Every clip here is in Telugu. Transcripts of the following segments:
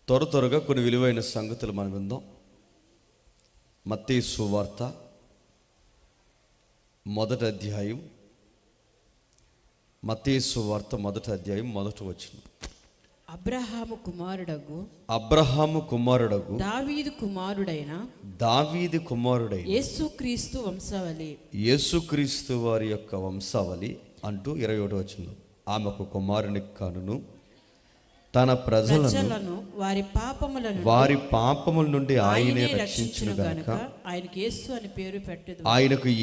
త్వరగా కొన్ని విలువైన సంగతులు మనం విందాం. మత్తయి సువార్త మొదటి అధ్యాయం, మత్తయి సువార్త మొదటి అధ్యాయం మొదటి వచనం. అబ్రహాము కుమారుడగు దావీదు కుమారుడైన యేసుక్రీస్తు వారి యొక్క వంశావళి అంటూ 21వ వచనం. ఆమెకు కుమారుని కనును, తన ప్రజలను వారి పాపముల నుండి ఆయనే రక్షించును గనుక ఆయనకు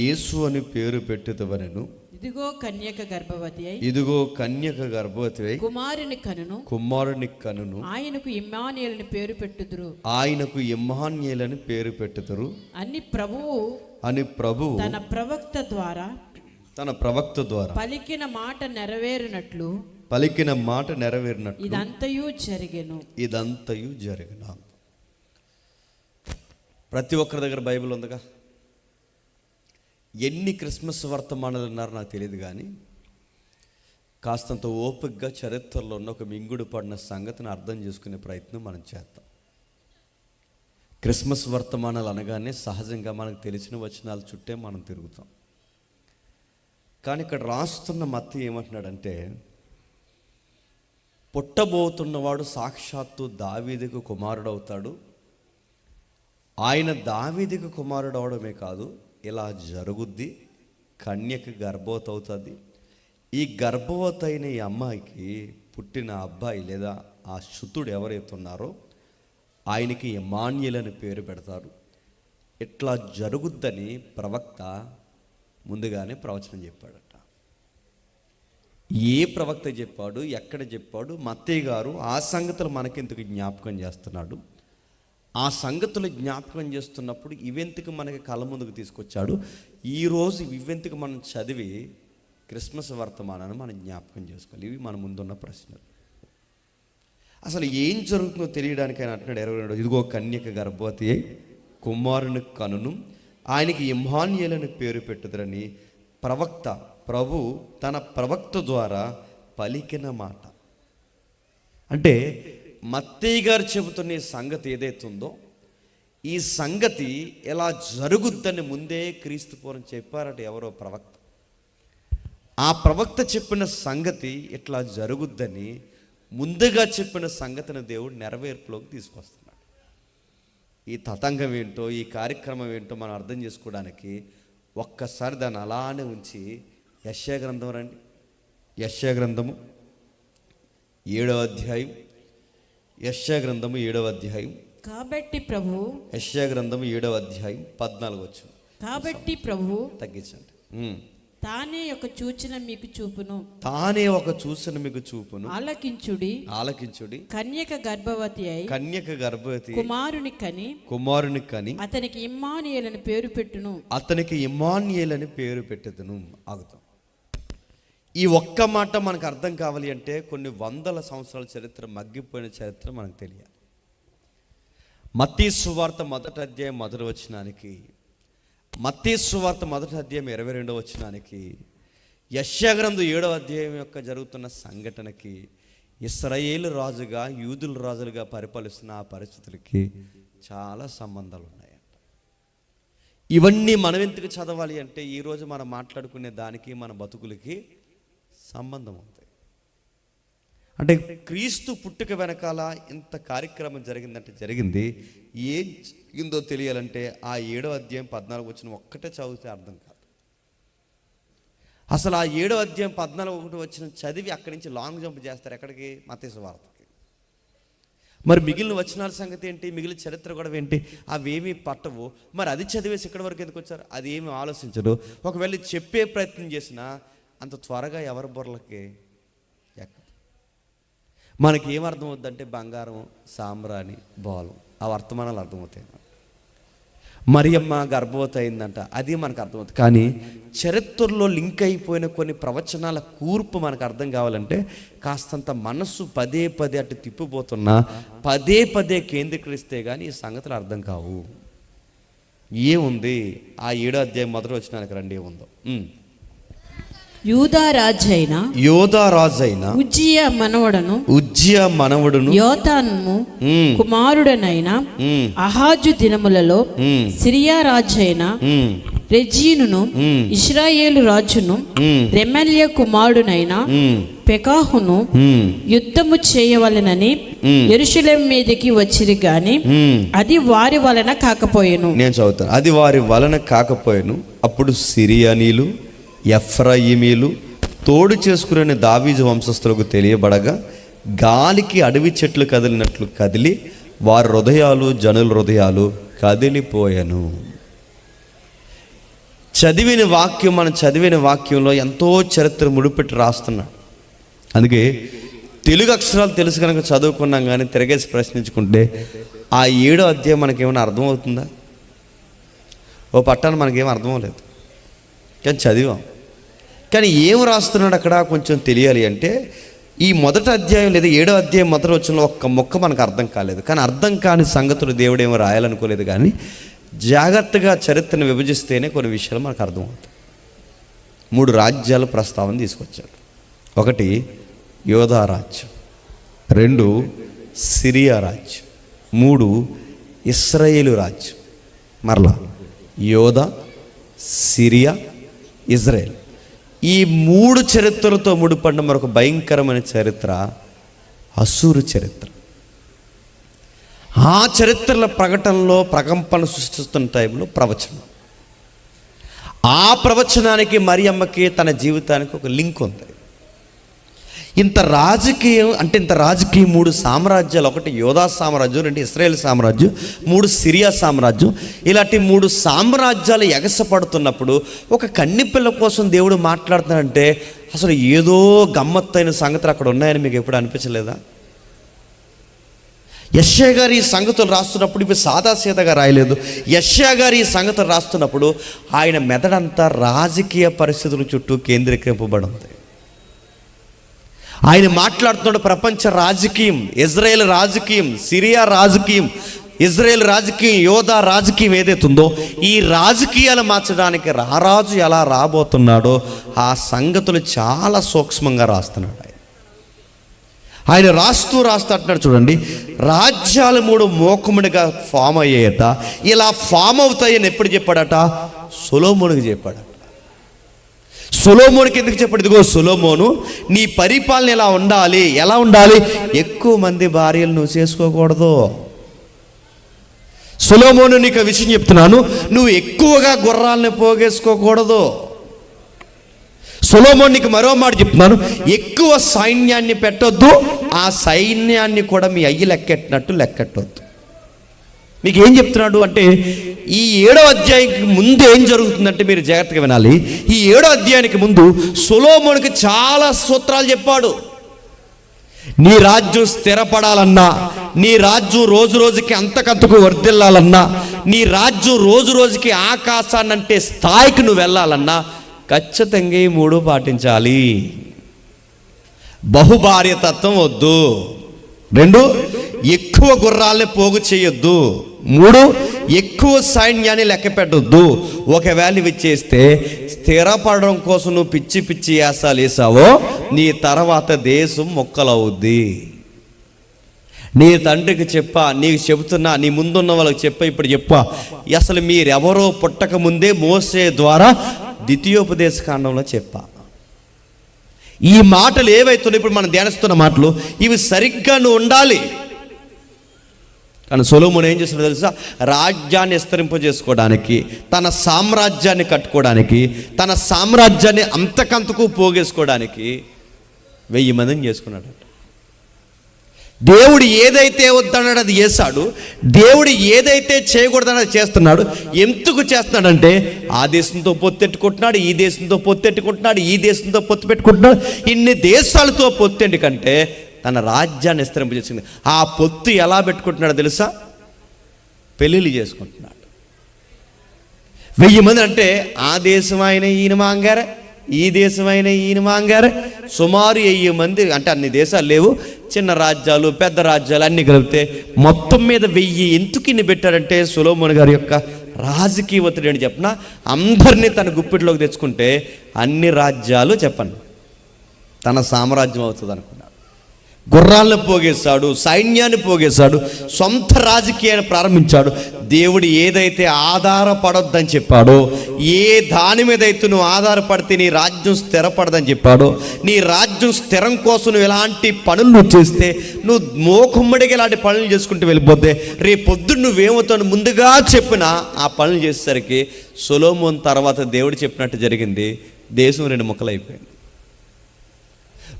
యేసు అని పేరు పెట్టుదవనెను. ఇదిగో కన్యక గర్భవతి అయి కుమారుని కనును, ఆయనకు ఇమ్మానుయేలని పేరు పెట్టుదురు అని ప్రభువు తన ప్రవక్త ద్వారా పలికిన మాట నెరవేరినట్లు ఇదంతయు జరిగెను. ప్రతి ఒక్కరి దగ్గర బైబిల్ ఉందిగా. ఎన్ని క్రిస్మస్ వర్తమానాలు ఉన్నారో నాకు తెలియదు, కానీ కాస్తంత ఓపికగా చరిత్రలో ఉన్న ఒక మింగుడు పడిన సంగతిని అర్థం చేసుకునే ప్రయత్నం మనం చేద్దాం. క్రిస్మస్ వర్తమానాలు అనగానే సహజంగా మనకు తెలిసిన వచనాల చుట్టే మనం తిరుగుతాం. కానీ ఇక్కడ రాస్తున్న మత్తయి ఏమంటున్నాడంటే, పుట్టబోతున్నవాడు సాక్షాత్తు దావీదుకు కుమారుడవుతాడు. ఆయన దావీదుకు కుమారుడు అవడమే కాదు, ఇలా జరుగుద్ది, కన్యక గర్భవతి అవుతుంది. ఈ గర్భవతి అయిన ఈ అమ్మాయికి పుట్టిన అబ్బాయి లేదా ఆ శుతుడు ఎవరైతే ఉన్నారో ఆయనకి ఇమ్మానుయేలు అని పేరు పెడతారు. ఇట్లా జరుగుద్దని ప్రవక్త ముందుగానే ప్రవచనం చెప్పాడట. ఏ ప్రవక్త చెప్పాడు, ఎక్కడ చెప్పాడు? మత్తయి గారు ఆ సంగతులు మనకెందుకు జ్ఞాపకం చేస్తున్నాడు? ఆ సంగతులు జ్ఞాపకం చేస్తున్నప్పుడు ఇవెందుకు మనకి కళ్ళ ముందుకు తీసుకొచ్చాడు? ఈరోజు ఇవెందుకు మనం చదివి క్రిస్మస్ వర్తమానాన్ని మనం జ్ఞాపకం చేసుకోవాలి. ఇవి మన ముందున్న ప్రశ్నలు. అసలు ఏం జరుగుతుందో తెలియడానికి ఆయన అంటున్నాడు 22, ఇదిగో కన్యక గర్భవతి అయి కుమారుని కనును, ఆయనకి ఇమ్మానుయేలు అని పేరు పెట్టుదరని ప్రభు తన ప్రవక్త ద్వారా పలికిన మాట. అంటే మత్తయి గారు చెబుతున్న ఈ సంగతి ఏదైతే ఉందో, ఈ సంగతి ఎలా జరుగుద్దని ముందే క్రీస్తు పూర్వం చెప్పారట ఎవరో ప్రవక్త. ఆ ప్రవక్త చెప్పిన సంగతి ఇట్లా జరుగుద్దని ముందుగా చెప్పిన సంగతిని దేవుడు నెరవేర్పులోకి తీసుకొస్తున్నాడు. ఈ తతంగం ఏంటో, ఈ కార్యక్రమం ఏంటో మనం అర్థం చేసుకోవడానికి ఒక్కసారి దాన్ని అలానే ఉంచి యెషయా గ్రంథం రండి. యెషయా గ్రంథము 7వ అధ్యాయం. యెషయా గ్రంథము 7వ అధ్యాయం. కాబట్టి ప్రభు యెషయా గ్రంథము 7వ అధ్యాయం 14 వచనం. కాబట్టి ప్రభు తగ్గించండి. తానే ఒక సూచన మీకు చూపును ఆలకించుడి. కన్యక గర్భవతి అయి కుమారుని కని అతనికి ఇమ్మానుయేలు అని పేరు పెట్టును. ఆగుతాం. ఈ ఒక్క మాట మనకు అర్థం కావాలి అంటే కొన్ని వందల సంవత్సరాల చరిత్ర, మగ్గిపోయిన చరిత్ర మనకు తెలియాలి. మత్తయి సువార్త మొదటి అధ్యాయం మొదటి వచనానికి, మత్తయి సువార్త మొదటి అధ్యాయం 22వ వచనానికి, యెషయా గ్రంథం 7వ అధ్యాయం యొక్క జరుగుతున్న సంఘటనకి, ఇశ్రాయేలు రాజుగా యూదుల రాజులుగా పరిపాలిస్తున్న ఆ పరిస్థితులకి చాలా సంబంధాలు ఉన్నాయంట. ఇవన్నీ మనం ఎందుకు చదవాలి అంటే, ఈరోజు మనం మాట్లాడుకునే దానికి మన బతుకులకి సంబంధం ఉంది. అంటే క్రీస్తు పుట్టుక వెనకాల ఇంత కార్యక్రమం జరిగిందంటే జరిగింది. ఏం జరిగిందో తెలియాలంటే ఆ 7వ అధ్యాయం 14 వచనం ఒక్కటే చదివితే అర్థం కాదు. అసలు ఆ 7వ అధ్యాయం 14 వచనం చదివి అక్కడి నుంచి లాంగ్ జంప్ చేస్తారు. ఎక్కడికి? మత్తయి సువార్తకి. మరి మిగిలిన వచనాల సంగతి ఏంటి? మిగిలిన చరిత్ర కూడా ఏంటి? అవేమీ పట్టవు. మరి అది చదివేసి ఇక్కడి వరకు ఎందుకు వచ్చారు? అది ఏమి ఆలోచించరు. ఒకవేళ చెప్పే ప్రయత్నం చేసినా అంత త్వరగా ఎవరి బుర్రలకి ఎక్కదు. మనకి ఏమర్థమవుద్దంటే బంగారం, సాంబ్రాణి, బోలం, ఆ వర్తమానాలు అర్థమవుతాయి. మరియమ్మ గర్భవతి అయిందంట, అది మనకు అర్థమవుతుంది. కానీ చరిత్రలో లింక్ అయిపోయిన కొన్ని ప్రవచనాల కూర్పు మనకు అర్థం కావాలంటే కాస్తంత మనస్సు పదే అటు తిప్పిపోతున్నా పదే కేంద్రీకరిస్తే కానీ ఈ సంగతులు అర్థం కావు. ఏముంది? ఆ 7వ అధ్యాయం మొదటి వచనానికి రండి. ఏముందో యూదా రాజైన ఉజ్జియా మనవడును యోతాము కుమారుడనైన అహాజు దినములలో సిరియా రాజైన రెజీనును ఇశ్రాయేలు రాజును రెమల్య కుమారుడైన పెకాహును యుద్ధము చేయవలెనని యెరూషలేము మీదకి వచ్చిరి గాని అది వారి వలన కాకపోయెను. నేను చదువుతాను. అది వారి వలన కాకపోయెను. అప్పుడు సిరియానీలు ఎఫ్రాయిమీలు తోడు చేసుకునే దావీదు వంశస్థులకు తెలియబడగా గాలికి అడవి చెట్లు కదిలినట్లు కదిలి వారి హృదయాలు జనుల హృదయాలు కదిలిపోయాను. మనం చదివిన వాక్యంలో ఎంతో చరిత్ర ముడిపెట్టి రాస్తున్నాడు. అందుకే తెలుగు అక్షరాలు తెలుసు కనుక చదువుకున్నాం, కానీ తిరగేసి ప్రశ్నించుకుంటే ఆ 7వ అధ్యాయం మనకేమైనా అర్థమవుతుందా? ఓ పట్టాన మనకేం అర్థం లేదు, కానీ చదివాం. కానీ ఏం రాస్తున్నాడు అక్కడ కొంచెం తెలియాలి అంటే, ఈ మొదటి అధ్యాయం లేదా 7వ అధ్యాయం మొదటి వచనంలో ఒక్క మొక్క మనకు అర్థం కాలేదు. కానీ అర్థం కాని సంగతులు దేవుడు ఏమో రాయాలనుకోలేదు. కానీ జాగ్రత్తగా చరిత్రను విభజిస్తేనే కొన్ని విషయాలు మనకు అర్థమవుతాయి. 3 రాజ్యాల ప్రస్తావన తీసుకొచ్చాడు. 1 యోధా రాజ్యం, 2 సిరియా రాజ్యం, 3 ఇశ్రాయేలు రాజ్యం. మరలా యోధా, సిరియా, ఇజ్రాయెల్, ఈ 3 చరిత్రలతో ముడిపడిన మరొక భయంకరమైన చరిత్ర అశూరు చరిత్ర. ఆ చరిత్రల ప్రకటనలో ప్రకంపన సృష్టిస్తున్న టైంలో ప్రవచనం, ఆ ప్రవచనానికి మరియమ్మకి తన జీవితానికి ఒక లింక్ ఉంది. ఇంత రాజకీయం 3 సామ్రాజ్యాలు, 1 యోధా సామ్రాజ్యం, 2 ఇశ్రాయేల్ సామ్రాజ్యం, 3 సిరియా సామ్రాజ్యం, ఇలాంటి 3 సామ్రాజ్యాలు ఎగసపడుతున్నప్పుడు ఒక కన్నిపిల్ల కోసం దేవుడు మాట్లాడుతున్నాడంటే అసలు ఏదో గమ్మత్తైన సంగతులు అక్కడ ఉన్నాయని మీకు ఎప్పుడు అనిపించలేదా? యెషయా గారు ఈ సంగతులు రాస్తున్నప్పుడు ఇవి సాదాసీదాగా రాయలేదు. యెషయా గారు ఈ సంగతులు రాస్తున్నప్పుడు ఆయన మెదడంతా రాజకీయ పరిస్థితుల చుట్టూ కేంద్రీకరింపబడి ఉంది. ఆయన మాట్లాడుతున్నాడు ప్రపంచ రాజకీయం, ఇజ్రాయేల్ రాజకీయం, సిరియా రాజకీయం, ఇజ్రాయేల్ రాజకీయం, యోధా రాజకీయం ఏదైతే ఉందో ఈ రాజకీయాలు మార్చడానికి రారాజు ఎలా రాబోతున్నాడో ఆ సంగతులు చాలా సూక్ష్మంగా రాస్తున్నాడు. ఆయన రాస్తూ అంటున్నాడు చూడండి, రాజ్యాలు 3 మోకముడిగా ఫామ్ అయ్యాయట. ఇలా ఫామ్ అవుతాయని ఎప్పుడు చెప్పాడట? సొలొమోనుకి చెప్పాడట. సొలొమోనుకి ఎందుకు చెప్పాడు? ఇదిగో సొలొమోను, నీ పరిపాలన ఎలా ఉండాలి? ఎక్కువ మంది భార్యలు నువ్వు చేసుకోకూడదు. సొలొమోను, నీకు విషయం చెప్తున్నాను, నువ్వు ఎక్కువగా గుర్రాలని పోగేసుకోకూడదు. సొలొమోను, నీకు మరో మాట చెప్తున్నాను, ఎక్కువ సైన్యాన్ని పెట్టొద్దు, ఆ సైన్యాన్ని కూడా మీ అయ్యి లెక్కెట్టొద్దు. మీకు ఏం చెప్తున్నాడు అంటే, ఈ 7వ అధ్యాయానికి ముందు ఏం జరుగుతుందంటే మీరు జాగ్రత్తగా వినాలి. ఈ 7వ అధ్యాయానికి ముందు సొలొమోనుకి చాలా సూత్రాలు చెప్పాడు. నీ రాజ్యం స్థిరపడాలన్నా, నీ రాజ్యం రోజు రోజుకి అంతకంతకు వర్ధిల్లాలన్నా, నీ రాజ్యం రోజు రోజుకి ఆకాశాన్నంటే స్థాయికి నువ్వు వెళ్ళాలన్నా ఖచ్చితంగా ఈ 3 పాటించాలి. బహుభార్యతత్వం వద్దు, 2 ఎక్కువ గుర్రాలని పోగు చేయొద్దు, 3 ఎక్కువ సైన్యాన్ని లెక్క పెట్టొద్దు. ఒకవేళ ఇవి చేస్తే స్థిరపడడం కోసం నువ్వు పిచ్చి పిచ్చి యాసాలు వేసావో నీ తర్వాత దేశం మొక్కలవుద్ది. నీ తండ్రికి చెప్పా, నీకు చెబుతున్నా, నీ ముందున్న వాళ్ళకి చెప్పా, ఇప్పుడు చెప్పా, అసలు మీరెవరో పుట్టక ముందే మోసే ద్వారా ద్వితీయోపదేశ కాండంలో చెప్పా. ఈ మాటలు ఏవైతున్నాయి ఇప్పుడు మనం ధ్యానిస్తున్న మాటలు, ఇవి సరిగ్గా నువ్వు ఉండాలి. కానీ సొలొమోను ఏం చేస్తున్నాడో తెలుసా? రాజ్యాన్ని విస్తరింపజేసుకోవడానికి, తన సామ్రాజ్యాన్ని కట్టుకోవడానికి, తన సామ్రాజ్యాన్ని అంతకంతకు పోగేసుకోవడానికి 1000 మందిని చేసుకున్నాడు. దేవుడు ఏదైతే వద్దన్నాడు అది చేశాడు, దేవుడు ఏదైతే చేయకూడదన్నది చేస్తున్నాడు. ఎందుకు చేస్తున్నాడంటే ఆ దేశంతో పొత్తెట్టుకుంటున్నాడు, ఈ దేశంతో పొత్తెట్టుకుంటున్నాడు, ఈ దేశంతో పొత్తు పెట్టుకుంటున్నాడు. ఇన్ని దేశాలతో పొత్తెండి కంటే తన రాజ్యాన్ని విస్తరింపజేసింది. ఆ పొత్తు ఎలా పెట్టుకుంటున్నాడో తెలుసా? పెళ్ళిళ్ళు చేసుకుంటున్నాడు. 1000 మంది అంటే ఆ దేశం ఆయన ఈయన మాంగారే, ఈ దేశమైన ఈయన మాంగారు, సుమారు 1000 మంది. అంటే అన్ని దేశాలు లేవు, చిన్న రాజ్యాలు పెద్ద రాజ్యాలు అన్నీ కలిపితే మొత్తం మీద 1000. ఎందుకు ఇన్ని పెట్టారంటే సొలొమోను గారి యొక్క రాజకీయ ఒత్తిడి అని చెప్పిన అందరినీ తన గుప్పిట్లోకి తెచ్చుకుంటే అన్ని రాజ్యాలు చెప్పండి తన సామ్రాజ్యం అవుతుంది అనుకున్నాడు. గుర్రాలను పోగేశాడు, సైన్యాన్ని పోగేశాడు, సొంత రాజకీయాన్ని ప్రారంభించాడు. దేవుడు ఏదైతే ఆధారపడొద్దని చెప్పాడో, ఏ దాని మీద అయితే నువ్వు ఆధారపడితే నీ రాజ్యం స్థిరపడదని చెప్పాడో, నీ రాజ్యం స్థిరం కోసం నువ్వు ఎలాంటి పనులు నువ్వు చేస్తే, నువ్వు మోకుమ్మడిగా ఇలాంటి పనులు చేసుకుంటూ వెళ్ళిపోతే రేపు పొద్దున్న నువ్వేమవుతావు ముందుగా చెప్పిన ఆ పనులు చేసేసరికి సొలొమోను తర్వాత దేవుడు చెప్పినట్టు జరిగింది. దేశం 2 ముక్కలైపోయింది.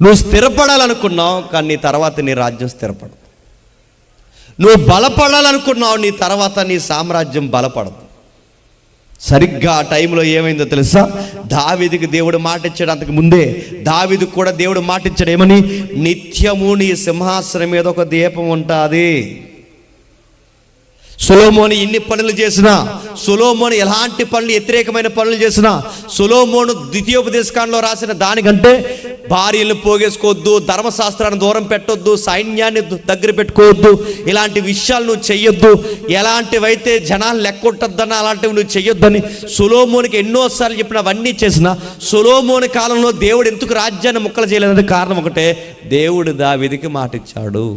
నువ్వు స్థిరపడాలనుకున్నావు కానీ నీ తర్వాత నీ రాజ్యం స్థిరపడదు. నువ్వు బలపడాలనుకున్నావు నీ తర్వాత నీ సామ్రాజ్యం బలపడదు. సరిగ్గా ఆ టైంలో ఏమైందో తెలుసా? దావీదుకి దేవుడు మాట ఇచ్చాడు. అంతకు ముందే దావీదుకు కూడా దేవుడు మాట ఇచ్చాడు. ఏమని? నిత్యము నీ సింహాసనం మీద ఒక దీపం ఉంటుంది. సొలొమోను ఎన్ని పనులు చేసినా, సొలొమోను ఎలాంటి పనులు వ్యతిరేకమైన పనులు చేసినా, సొలొమోను ద్వితీయోపదేశకాండలో రాసిన దానికంటే భార్యలను పోగేసుకోవద్దు, ధర్మశాస్త్రాన్ని దూరం పెట్టొద్దు, సైన్యాన్ని దగ్గర పెట్టుకోవద్దు, ఇలాంటి విషయాలు నువ్వు చెయ్యొద్దు, ఎలాంటివైతే జనాలు లెక్కొట్టొద్దన్న అలాంటివి నువ్వు చెయ్యొద్దని సొలొమోనుకి ఎన్నోసార్లు చెప్పిన అవన్నీ చేసిన సొలొమోను కాలంలో దేవుడు ఎందుకు రాజ్యాన్ని ముక్కలు చేయలేదంటే కారణం ఒకటే, దేవుడు దావీదుకి మాట ఇచ్చాడు.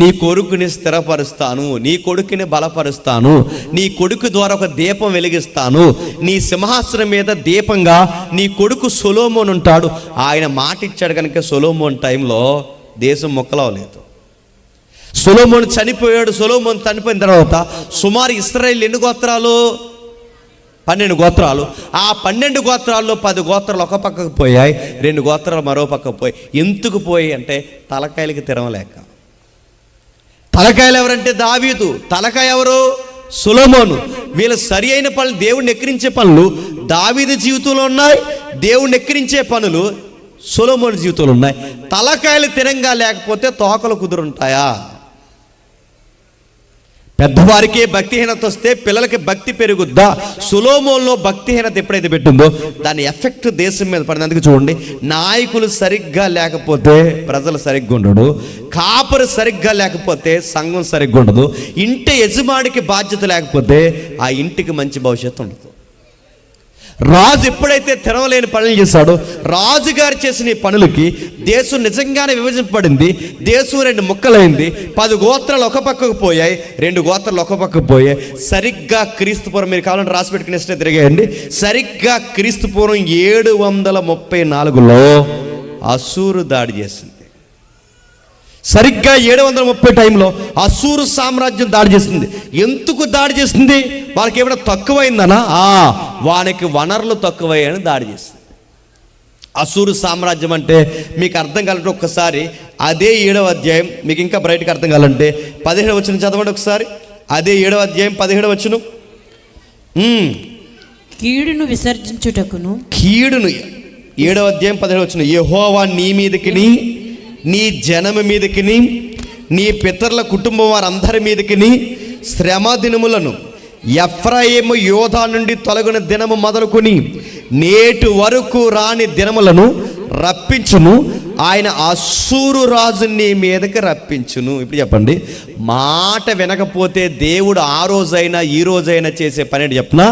నీ కొడుకుని స్థిరపరుస్తాను, నీ కొడుకుని బలపరుస్తాను, నీ కొడుకు ద్వారా ఒక దీపం వెలిగిస్తాను, నీ సింహాసనం మీద దీపంగా నీ కొడుకు సొలొమోను ఉంటాడు. ఆయన మాట ఇచ్చాడు కనుక సొలొమోను టైంలో దేశం మొక్కలవలేదు. సొలొమోను చనిపోయాడు. సొలొమోను చనిపోయిన తర్వాత సుమారు ఇశ్రాయేలు ఎన్ని గోత్రాలు? 12 గోత్రాలు. ఆ 12 గోత్రాల్లో 10 గోత్రాలు ఒక పక్కకు పోయాయి, 2 గోత్రాలు మరో పక్కకు పోయాయి. ఎందుకు పోయాయి అంటే తలకాయలకి తిరగలేక. తలకాయలు ఎవరంటే దావీదు, తలకాయ ఎవరు? సొలొమోను. వీళ్ళ సరి అయిన పనులు, దేవుడిని ఎక్కిరించే పనులు దావీదు జీవితంలో ఉన్నాయి, దేవుడిని ఎక్కిరించే పనులు సొలొమోను జీవితంలో ఉన్నాయి. తలకాయలు తిరంగా లేకపోతే తోకలు కుదురుంటాయా? పెద్దవారికే భక్తిహీనత వస్తే పిల్లలకి భక్తి పెరుగుద్దా? సొలొమోనులో భక్తిహీనత ఎప్పుడైతే పెట్టిందో దాని ఎఫెక్ట్ దేశం మీద పడింది. అందుకే చూడండి, నాయకులు సరిగ్గా లేకపోతే ప్రజలు సరిగ్గా ఉండడు, కాపరు సరిగ్గా లేకపోతే సంఘం సరిగ్గా ఉండదు, ఇంటి యజమానికి బాధ్యత లేకపోతే ఆ ఇంటికి మంచి భవిష్యత్తు ఉండదు. రాజు ఎప్పుడైతే తెరవలేని పనులు చేశాడో, రాజుగారు చేసిన ఈ పనులకి దేశం నిజంగానే విభజింపబడింది. దేశం 2 ముక్కలైంది. 10 గోత్రాలు ఒక పక్కకు పోయాయి, 2 గోత్రాలు ఒక పక్కకు పోయాయి. సరిగ్గా క్రీస్తుపూర్వం, మీరు కావాలంటే రాసి పెట్టుకునే తిరిగేయండి, సరిగ్గా క్రీస్తుపూర్వం 734లో అసూరు దాడి చేసింది. సరిగ్గా 730 టైంలో అసూరు సామ్రాజ్యం దాడి చేసింది. ఎందుకు దాడి చేసింది? వాళ్ళకి ఏమైనా తక్కువైందనా? వానికి వనరులు తక్కువయ్యాయని దాడి చేసింది. అసూరు సామ్రాజ్యం అంటే మీకు అర్థం కావాలంటే ఒక్కసారి అదే 7వ అధ్యాయం, మీకు ఇంకా బ్రైట్గా అర్థం కావాలంటే 17వ వచనం చదవండి ఒకసారి. అదే 7వ అధ్యాయం 17వ వచనం. కీడును విసర్జించుటకును, కీడును 7వ అధ్యాయం 17వ వచనం. యెహోవా నీ మీదకి, నీ జనము మీదకి, నీ పితరుల కుటుంబం వారందరి మీదకి శ్రమ దినములను, ఎఫ్రాయిము యోధా నుండి తొలగిన దినము మొదలుకొని నేటి వరకు రాని దినములను రప్పించును. ఆయన అసూరు రాజు నీ మీదకి రప్పించును. ఇప్పుడు చెప్పండి, మాట వినకపోతే దేవుడు ఆ రోజైనా ఈ రోజైనా చేసే పని ఏంటి చెప్పనా?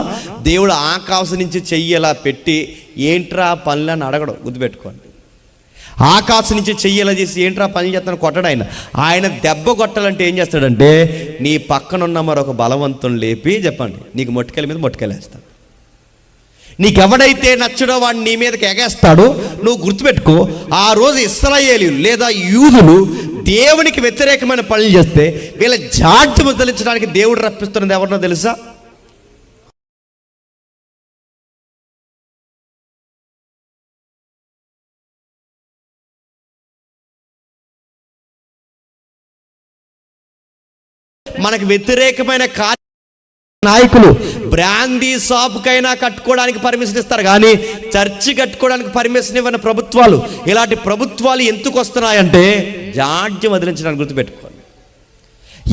దేవుడు ఆకాశం నుంచి చెయ్యేలా పెట్టి ఏంట్రా పనులని అడగడం, గుర్తుపెట్టుకోండి. ఆకాశం నుంచి చెయ్యేలా చేసి ఏంట్రా పని చేస్తాను కొట్టడు ఆయన. ఆయన దెబ్బ కొట్టాలంటే ఏం చేస్తాడంటే నీ పక్కనున్న మరొక బలవంతుని లేపి చెప్పండి నీకు మొట్టికాయల మీద మొట్టికాయలేస్తాడు. నీకెవడైతే నచ్చడో వాడిని నీ మీదకి ఎగేస్తాడో. నువ్వు గుర్తుపెట్టుకో, ఆ రోజు ఇశ్రాయేలీయులు లేదా యూదులు దేవునికి వ్యతిరేకమైన పనులు చేస్తే వీళ్ళ జాడ్యము తలించడానికి దేవుడు రప్పిస్తున్నది ఎవరినో తెలుసా? మనకు వ్యతిరేకమైన నాయకులు. బ్రాందీ షాపుకైనా కట్టుకోవడానికి పర్మిషన్ ఇస్తారు కానీ చర్చి కట్టుకోవడానికి పర్మిషన్ ఇవ్వని ప్రభుత్వాలు. ఇలాంటి ప్రభుత్వాలు ఎందుకు వస్తున్నాయంటే జాడ్యం వదిలించడానికి. గుర్తుపెట్టుకోండి,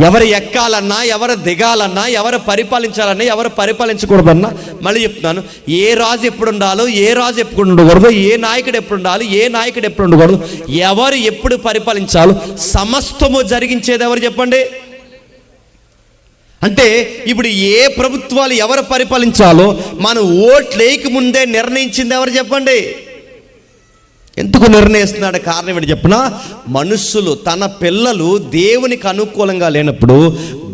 ఎవరు ఎక్కాలన్నా, ఎవరు దిగాలన్నా, ఎవరు పరిపాలించాలన్నా, ఎవరు పరిపాలించకూడదన్నా, మళ్ళీ చెప్తున్నాను, ఏ రాజు ఎప్పుడు ఉండాలో, ఏ రాజు ఎప్పుడు ఉండకూడదు, ఏ నాయకుడు ఎప్పుడు ఉండాలి, ఏ నాయకుడు ఎప్పుడు ఉండకూడదు, ఎవరు ఎప్పుడు పరిపాలించాలో సమస్తము జరిగించేది ఎవరు చెప్పండి? అంటే ఇప్పుడు ఏ ప్రభుత్వాలు ఎవరు పరిపాలించాలో మనం ఓట్లు వేయక ముందే నిర్ణయించింది ఎవరు చెప్పండి? ఎందుకు నిర్ణయిస్తున్నాడు? కారణం ఏంటి చెప్పినా, మనుషులు తన పిల్లలు దేవునికి అనుకూలంగా లేనప్పుడు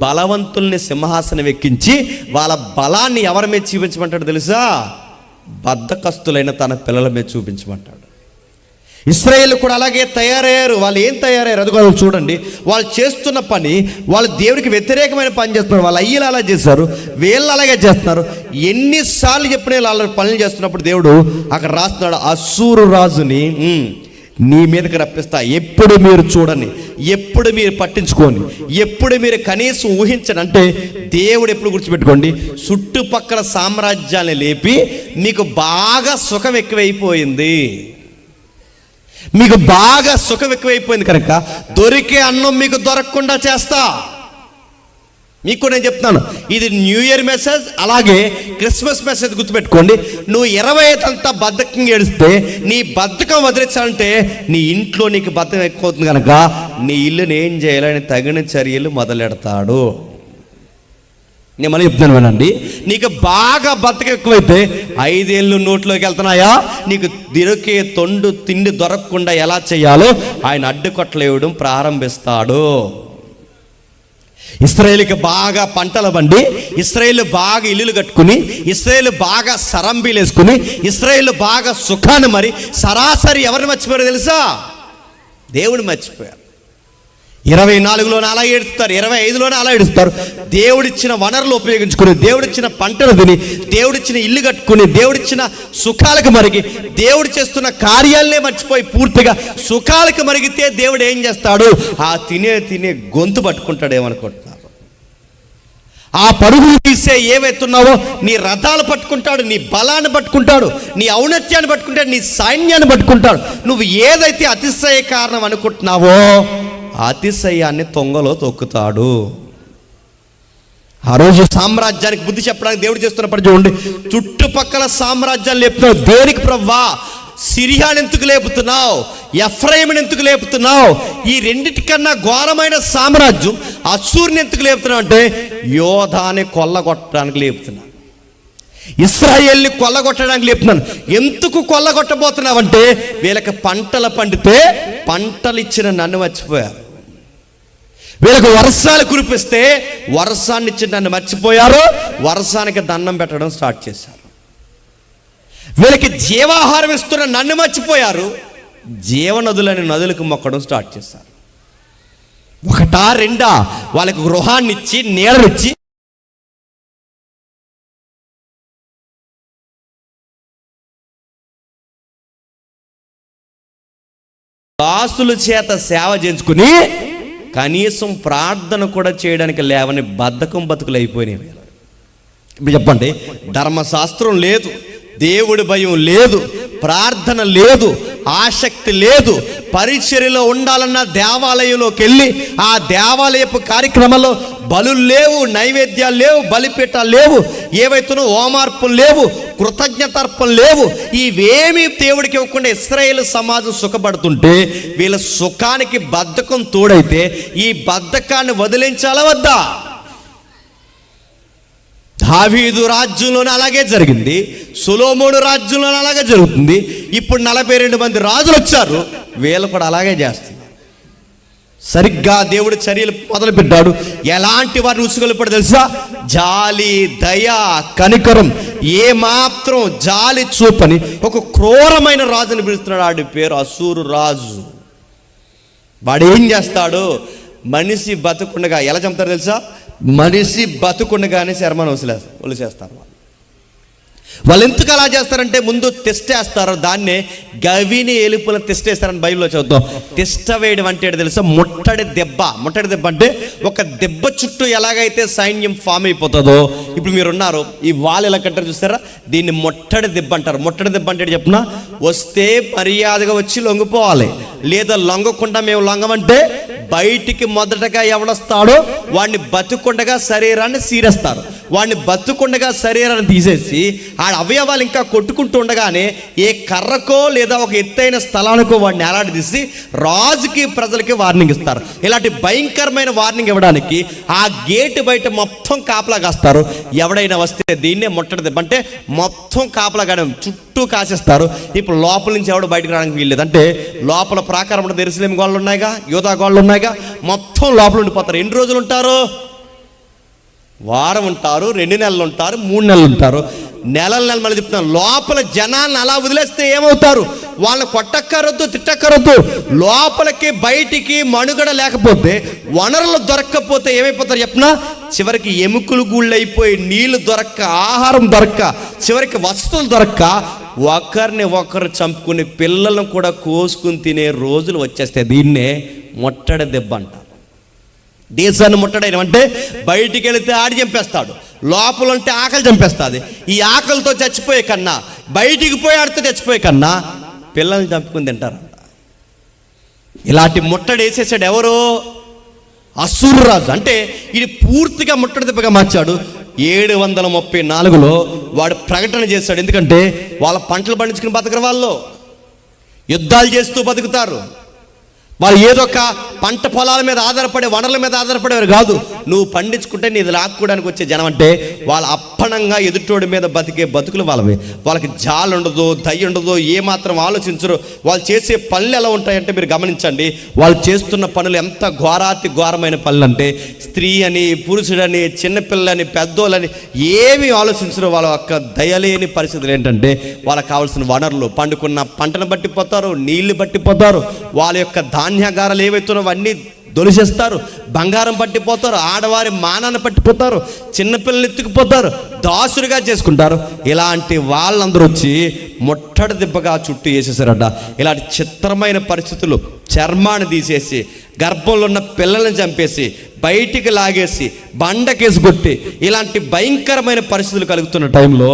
బలవంతుల్ని సింహాసనం ఎక్కించి వాళ్ళ బలాన్ని ఎవరి మీద చూపించమంటాడు తెలుసా? బద్ధకస్తులైన తన పిల్లల మీద చూపించమంటాడు. ఇశ్రాయేలు కూడా అలాగే తయారయ్యారు. వాళ్ళు ఏం తయారయ్యారు? అది కూడా చూడండి. వాళ్ళు చేస్తున్న పని, వాళ్ళు దేవుడికి వ్యతిరేకమైన పని చేస్తున్నారు. వాళ్ళ అయ్యలు అలా చేస్తారు, వీళ్ళు అలాగే చేస్తున్నారు. ఎన్నిసార్లు చెప్పిన వాళ్ళ పనులు చేస్తున్నప్పుడు దేవుడు అక్కడ రాస్తున్నాడు, అశ్షూరు రాజుని నీ మీదకి రప్పిస్తా. ఎప్పుడు మీరు చూడండి, ఎప్పుడు మీరు పట్టించుకోండి, ఎప్పుడు మీరు కనీసం ఊహించండి. అంటే దేవుడు ఎప్పుడు గుర్తుపెట్టుకోండి, చుట్టుపక్కల సామ్రాజ్యాన్ని లేపి మీకు బాగా సుఖం ఎక్కువైపోయింది, మీకు బాగా సుఖం ఎక్కువైపోయింది కనుక దొరికే అన్నం మీకు దొరకకుండా చేస్తా. మీకు నేను చెప్తున్నాను, ఇది న్యూ ఇయర్ మెసేజ్, అలాగే క్రిస్మస్ మెసేజ్ గుర్తుపెట్టుకోండి. నువ్వు 25 అంతా బద్ధకంగా ఏడిస్తే నీ బద్ధకం వదిలించాలంటే నీ ఇంట్లో నీకు బద్ధకం ఎక్కువ అవుతుంది కనుక నీ ఇల్లుని ఏం చేయాలని తగిన చర్యలు మొదలెడతాడు. నేను మళ్ళీ చెప్తున్నాను వినండి. నీకు బాగా బద్ధకం ఎక్కువైతే 5 ఏళ్ళు నోట్లోకి వెళ్తున్నాయా, నీకు దొరికే తిండి దొరకకుండా ఎలా చేయాలో ఆయన అడ్డుకొట్టలేవడం ప్రారంభిస్తాడు. ఇశ్రాయేలుకి బాగా పంటలు పండి, ఇశ్రాయేలు బాగా ఇల్లులు కట్టుకుని, ఇశ్రాయేలు బాగా సరంబీలు వేసుకుని, ఇశ్రాయేలు బాగా సుఖాన్ని, మరి సరాసరి ఎవరిని మర్చిపోయారు తెలుసా? దేవుడు మర్చిపోయారు. 24లోనే అలా ఏడుస్తారు, 25లోనే అలా ఏడుస్తారు. దేవుడిచ్చిన వనరులు ఉపయోగించుకుని, దేవుడిచ్చిన పంటలు తిని, దేవుడిచ్చిన ఇల్లు కట్టుకుని, దేవుడిచ్చిన సుఖాలకు మరిగి, దేవుడు చేస్తున్న కార్యాలనే మర్చిపోయి పూర్తిగా సుఖాలకు మరిగితే దేవుడు ఏం చేస్తాడు? ఆ తినే గొంతు పట్టుకుంటాడు. ఏమనుకుంటున్నారు? ఆ పరుగులు తీసే ఏవైతున్నావో నీ రథాలు పట్టుకుంటాడు, నీ బలాన్ని పట్టుకుంటాడు, నీ ఔన్నత్యాన్ని పట్టుకుంటాడు, నీ సైన్యాన్ని పట్టుకుంటాడు. నువ్వు ఏదైతే అతిశయ కారణం అనుకుంటున్నావో అతిశయాన్ని తొంగలో తొక్కుతాడు. ఆ రోజు సామ్రాజ్యానికి బుద్ధి చెప్పడానికి దేవుడు చేస్తున్నప్పుడు చూడండి, చుట్టుపక్కల సామ్రాజ్యాలు లేపుతున్నావు. దేనికి ప్రవ్వా? సిరియాని ఎందుకు లేపుతున్నావు? ఎఫ్రాయిముని ఎందుకు లేపుతున్నావు? ఈ రెండిటికన్నా ఘోరమైన సామ్రాజ్యం అశ్షూరుని ఎందుకు లేపుతున్నావు అంటే యోధాని కొల్లగొట్టడానికి లేపుతున్నాను, ఇశ్రాయేల్ని కొల్లగొట్టడానికి లేపుతున్నాను. ఎందుకు కొల్లగొట్టబోతున్నావంటే వీళ్ళకి పంటలు పండితే పంటలు ఇచ్చిన నన్ను మర్చిపోయారు, వీళ్ళకు వర్షాలు కురిపిస్తే వర్షాన్ని ఇచ్చిన నన్ను మర్చిపోయారు, వర్షానికి దండం పెట్టడం స్టార్ట్ చేశారు. వీళ్ళకి జీవాహారం ఇస్తున్న నన్ను మర్చిపోయారు, జీవనదులని నదులకు మొక్కడం స్టార్ట్ చేశారు. ఒకటా రెండా? వాళ్ళకి గృహాన్ని ఇచ్చి, నీడనిచ్చి, దాసుల చేత సేవ చేయించుకుని కనీసం ప్రార్థన కూడా చేయడానికి లేవని బద్ధకం అయిపోయినాయి. ఇప్పుడు చెప్పండి, ధర్మశాస్త్రం లేదు, దేవుడి భయం లేదు, ప్రార్థన లేదు, ఆసక్తి లేదు. పరిచర్యలో ఉండాలన్న దేవాలయంలోకి వెళ్ళి ఆ దేవాలయపు కార్యక్రమంలో బలులు లేవు, నైవేద్యాలు లేవు, బలిపీఠాలు లేవు, ఏవైతునో హోమార్పణలు లేవు, కృతజ్ఞతార్పణలు లేవు. ఇవేమీ దేవుడికి ఇవ్వకుండా ఇశ్రాయేలు సమాజం సుఖపడుతుంటే వీళ్ళ సుఖానికి బద్ధకం తోడైతే ఈ బద్ధకాన్ని వదిలించాలా వద్దా? దావీదు రాజ్యంలోనే అలాగే జరిగింది, సొలొమోను రాజ్యంలోనే అలాగే జరుగుతుంది. ఇప్పుడు 42 మంది రాజులు వచ్చారు, వీళ్ళు కూడా అలాగే చేస్తున్నారు. సరిగ్గా దేవుడు చర్యలు మొదలు పెట్టాడు. ఎలాంటి వారిని ఉసుగొల్పాడు తెలుసా? జాలి, దయ, కనికరం ఏమాత్రం జాలి చూపని ఒక క్రూరమైన రాజుని పిలుస్తున్నాడు. ఆడి పేరు అశ్షూరు రాజు. వాడు ఏం చేస్తాడు? మనిషి బతుకుండగా ఎలా చంపుతారు తెలుసా? మనిషి బతుకుండగానే శర్మను ఒలిసేస్తారు. వాళ్ళు ఎందుకు అలా చేస్తారంటే ముందు టెస్ట్ వేస్తారు, దాన్నే గవిని ఎలుపుల టెస్ట్ వేస్తారని బైబిల్లో చదువుతాం. టెస్ట్ వేయడం అంటే తెలుసా? ముట్టడి దెబ్బ. ముట్టడి దెబ్బ అంటే ఒక దెబ్బ చుట్టూ ఎలాగైతే సైన్యం ఫామ్ అయిపోతుందో, ఇప్పుడు మీరున్నారు ఈ వాళ్ళు ఎలా కట్టారు చూస్తారా, దీన్ని ముట్టడి దెబ్బ అంటారు. ముట్టడి దెబ్బ అంటే చెప్పిన వస్తే మర్యాదగా వచ్చి లొంగిపోవాలి, లేదా లొంగకుండా మేము లొంగమంటే బయటికి మొదటగా ఎవడొస్తాడో వాడిని బతుకుండగా శరీరాన్ని సీరేస్తారు. వాడిని బతుకుండగా శరీరాన్ని తీసేసి ఆ అవయవాలు ఇంకా కొట్టుకుంటూ ఉండగానే ఏ కర్రకో లేదా ఒక ఎత్తైన స్థలానికో వాడిని ఏలాడి తీసి రాజుకి ప్రజలకి వార్నింగ్ ఇస్తారు. ఇలాంటి భయంకరమైన వార్నింగ్ ఇవ్వడానికి ఆ గేటు బయట మొత్తం కాపలా కాస్తారు. ఎవడైనా వస్తే దీన్నే ముట్టడి దెబ్బ అంటే మొత్తం కాపలా కాయడం, చుట్టూ కాసేస్తారు. ఇప్పుడు లోపల నుంచి ఎవడు బయటకు రావడానికి వీల్లేదు. అంటే లోపల ప్రాకారం అంటే యెరూషలేము గోడలు ఉన్నాయిగా, యూదా గోడలు ఉన్నాయిగా, మొత్తం లోపల ఉండిపోతారు. ఎన్ని రోజులు ఉంటారు? వారం ఉంటారు, 2 నెలలు ఉంటారు, 3 నెలలు ఉంటారు. నెలలు మళ్ళీ చెప్తున్నాను, లోపల జనాన్ని అలా వదిలేస్తే ఏమవుతారు? వాళ్ళని కొట్టక్కరొద్దు, తిట్టక్కరొద్దు. లోపలికి బయటికి మనుగడ లేకపోతే, వనరులు దొరక్కపోతే ఏమైపోతారు చెప్పినా? చివరికి ఎముకలు గూళ్ళు అయిపోయి, నీళ్లు దొరక్క, ఆహారం దొరక్క, చివరికి వస్తువులు దొరక్క, ఒకరిని ఒకరు చంపుకుని పిల్లలను కూడా కోసుకుని తినే రోజులు వచ్చేస్తాయి. దీన్నే ముట్టడి దెబ్బ అంటారు. దేశాన్ని ముట్టడైన అంటే బయటికి వెళితే ఆడి చంపేస్తాడు, లోపల ఉంటే ఆకలి చంపేస్తుంది. ఈ ఆకలితో చచ్చిపోయే కన్నా, బయటికి పోయి ఆడితే చచ్చిపోయే కన్నా పిల్లల్ని చంపుకుని తింటారంట. ఇలాంటి ముట్టడి వేసేసాడు ఎవరు? అసూరు రాజు. అంటే ఇది పూర్తిగా ముట్టడి దెబ్బగా మార్చాడు. 734లో వాడు ప్రకటన చేశాడు. ఎందుకంటే వాళ్ళ పంటలు పండించుకుని బతకరు, వాళ్ళు యుద్ధాలు చేస్తూ బతుకుతారు. వాళ్ళు ఏదో ఒక పంట పొలాల మీద ఆధారపడే, వనరుల మీద ఆధారపడేవారు కాదు. నువ్వు పండించుకుంటే నీది లాక్కోవడానికి వచ్చే జనం అంటే వాళ్ళ అప్పనంగా ఎదుటోడి మీద బతికే బతుకులు వాళ్ళవి. వాళ్ళకి జాలి ఉండదు, దయ ఉండదు, ఏమాత్రం ఆలోచించరు. వాళ్ళు చేసే పనులు ఎలా ఉంటాయంటే మీరు గమనించండి. వాళ్ళు చేస్తున్న పనులు ఎంత ఘోరాతి ఘోరమైన పనులు అంటే, స్త్రీ అని, పురుషుడని, చిన్నపిల్లని, పెద్దోళ్ళని ఏమీ ఆలోచించరు. వాళ్ళ యొక్క దయలేని పరిస్థితులు ఏంటంటే, వాళ్ళకి కావాల్సిన వనరులు, పండుకున్న పంటను బట్టిపోతారు, నీళ్లు బట్టిపోతారు, వాళ్ళ యొక్క ధాన్యాగారాలు ఏవైతున్నావో అన్నీ దొలిసేస్తారు, బంగారం పట్టిపోతారు, ఆడవారి మానాన్ని పట్టిపోతారు, చిన్నపిల్లలు ఎత్తుకుపోతారు, దాసులుగా చేసుకుంటారు. ఇలాంటి వాళ్ళందరూ వచ్చి ముట్టడి దెబ్బగా చుట్టూ వేసేసారట. ఇలాంటి చిత్రమైన పరిస్థితులు, చర్మాన్ని తీసేసి, గర్భంలో ఉన్న పిల్లల్ని చంపేసి, బయటికి లాగేసి, బండకేసి కొట్టి, ఇలాంటి భయంకరమైన పరిస్థితులు కలుగుతున్న టైంలో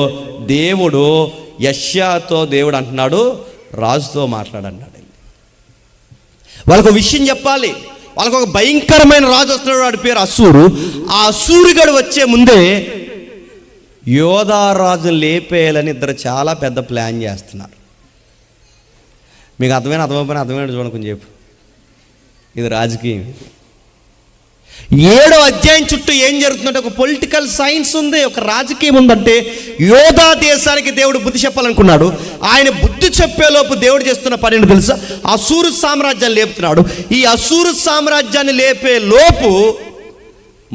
దేవుడు యెషయాతో దేవుడు అంటున్నాడు, రాజుతో మాట్లాడన్నాడు. వాళ్ళకు విషయం చెప్పాలి. వాళ్ళకు ఒక భయంకరమైన రాజు వస్తున్నాడు, వాడి పేరు అసూరు. ఆ అసూరుగాడు వచ్చే ముందే యోధా రాజును లేపేయాలని ఇద్దరు చాలా పెద్ద ప్లాన్ చేస్తున్నారు. మీకు అర్థమైన చూడండి కొంచెం చెప్పు. ఇది రాజకీయం. 7వ అధ్యాయం చుట్టూ ఏం జరుగుతుందంటే ఒక పొలిటికల్ సైన్స్ ఉంది, ఒక రాజకీయం ఉందంటే యోధా దేశానికి దేవుడు బుద్ధి చెప్పాలనుకున్నాడు. ఆయన బుద్ధి చెప్పేలోపు దేవుడు చేస్తున్న పని ఏంటో తెలుసా? అసూరు సామ్రాజ్యాన్ని లేపుతున్నాడు. ఈ అసూరు సామ్రాజ్యాన్ని లేపే లోపు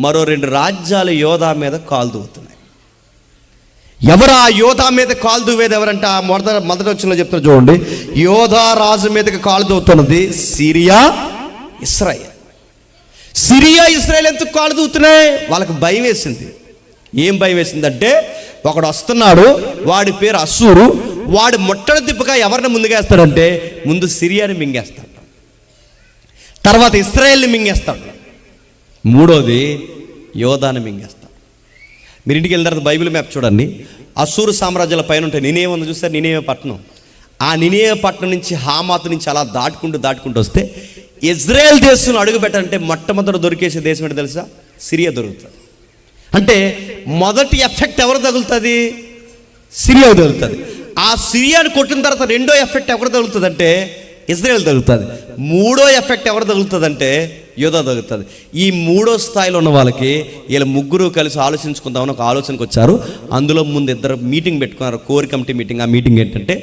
మరో 2 రాజ్యాలు యోధా మీద కాలు దూవుతున్నాయి. ఎవరు ఆ యోధా మీద కాలు దూవేది ఎవరంటే, ఆ మొదటి వచ్చిన చెప్తున్నా చూడండి. యోధా రాజు మీదకి కాలు దూవుతున్నది సిరియా, ఇశ్రాయేల్. సిరియా, ఇశ్రాయేల్ ఎందుకు కాలు దూవుతున్నాయి? వాళ్ళకి భయం వేసింది. ఏం భయం వేసిందంటే, ఒకడు వస్తున్నాడు, వాడి పేరు అసూరు. వాడు ముట్టడి దిబ్బగా ఎవరిని ముందుకేస్తాడంటే, ముందు సిరియాని మింగేస్తాడు, తర్వాత ఇశ్రాయేల్ని మింగేస్తాడు, మూడోది యోధాని మింగేస్తాడు. మీరు ఇంటికి వెళ్ళిన తర్వాత బైబిల్ మ్యాప్ చూడండి. అసూరు సామ్రాజ్యాల పైన ఉంటాయి. నినేవే ఉంది చూస్తారు, నినేవే పట్టణం. ఆ నినేవే పట్టణం నుంచి, హామాతు నుంచి అలా దాటుకుంటూ వస్తే ఇజ్రాయెల్ దేశంలో అడుగు పెట్టాలంటే మొట్టమొదటి దొరికేసే దేశం ఏంటో తెలుసా? సిరియా దొరుకుతుంది. అంటే మొదటి ఎఫెక్ట్ ఎవరు తగులుతుంది? సిరియా తగులుతుంది. ఆ సిరియాని కొట్టిన తర్వాత రెండో ఎఫెక్ట్ ఎవరు తగులుతుంది అంటే ఇజ్రాయెల్ తగులుతుంది. మూడో ఎఫెక్ట్ ఎవరు తగులుతుంది అంటే యోధా తగులుతుంది. ఈ 3వ స్థాయిలో ఉన్న వాళ్ళకి వీళ్ళ ముగ్గురు కలిసి ఆలోచించుకుందామని ఒక ఆలోచనకు వచ్చారు. అందులో ముందు ఇద్దరు మీటింగ్ పెట్టుకున్నారు, కోర్ కమిటీ మీటింగ్. ఆ మీటింగ్ ఏంటంటే,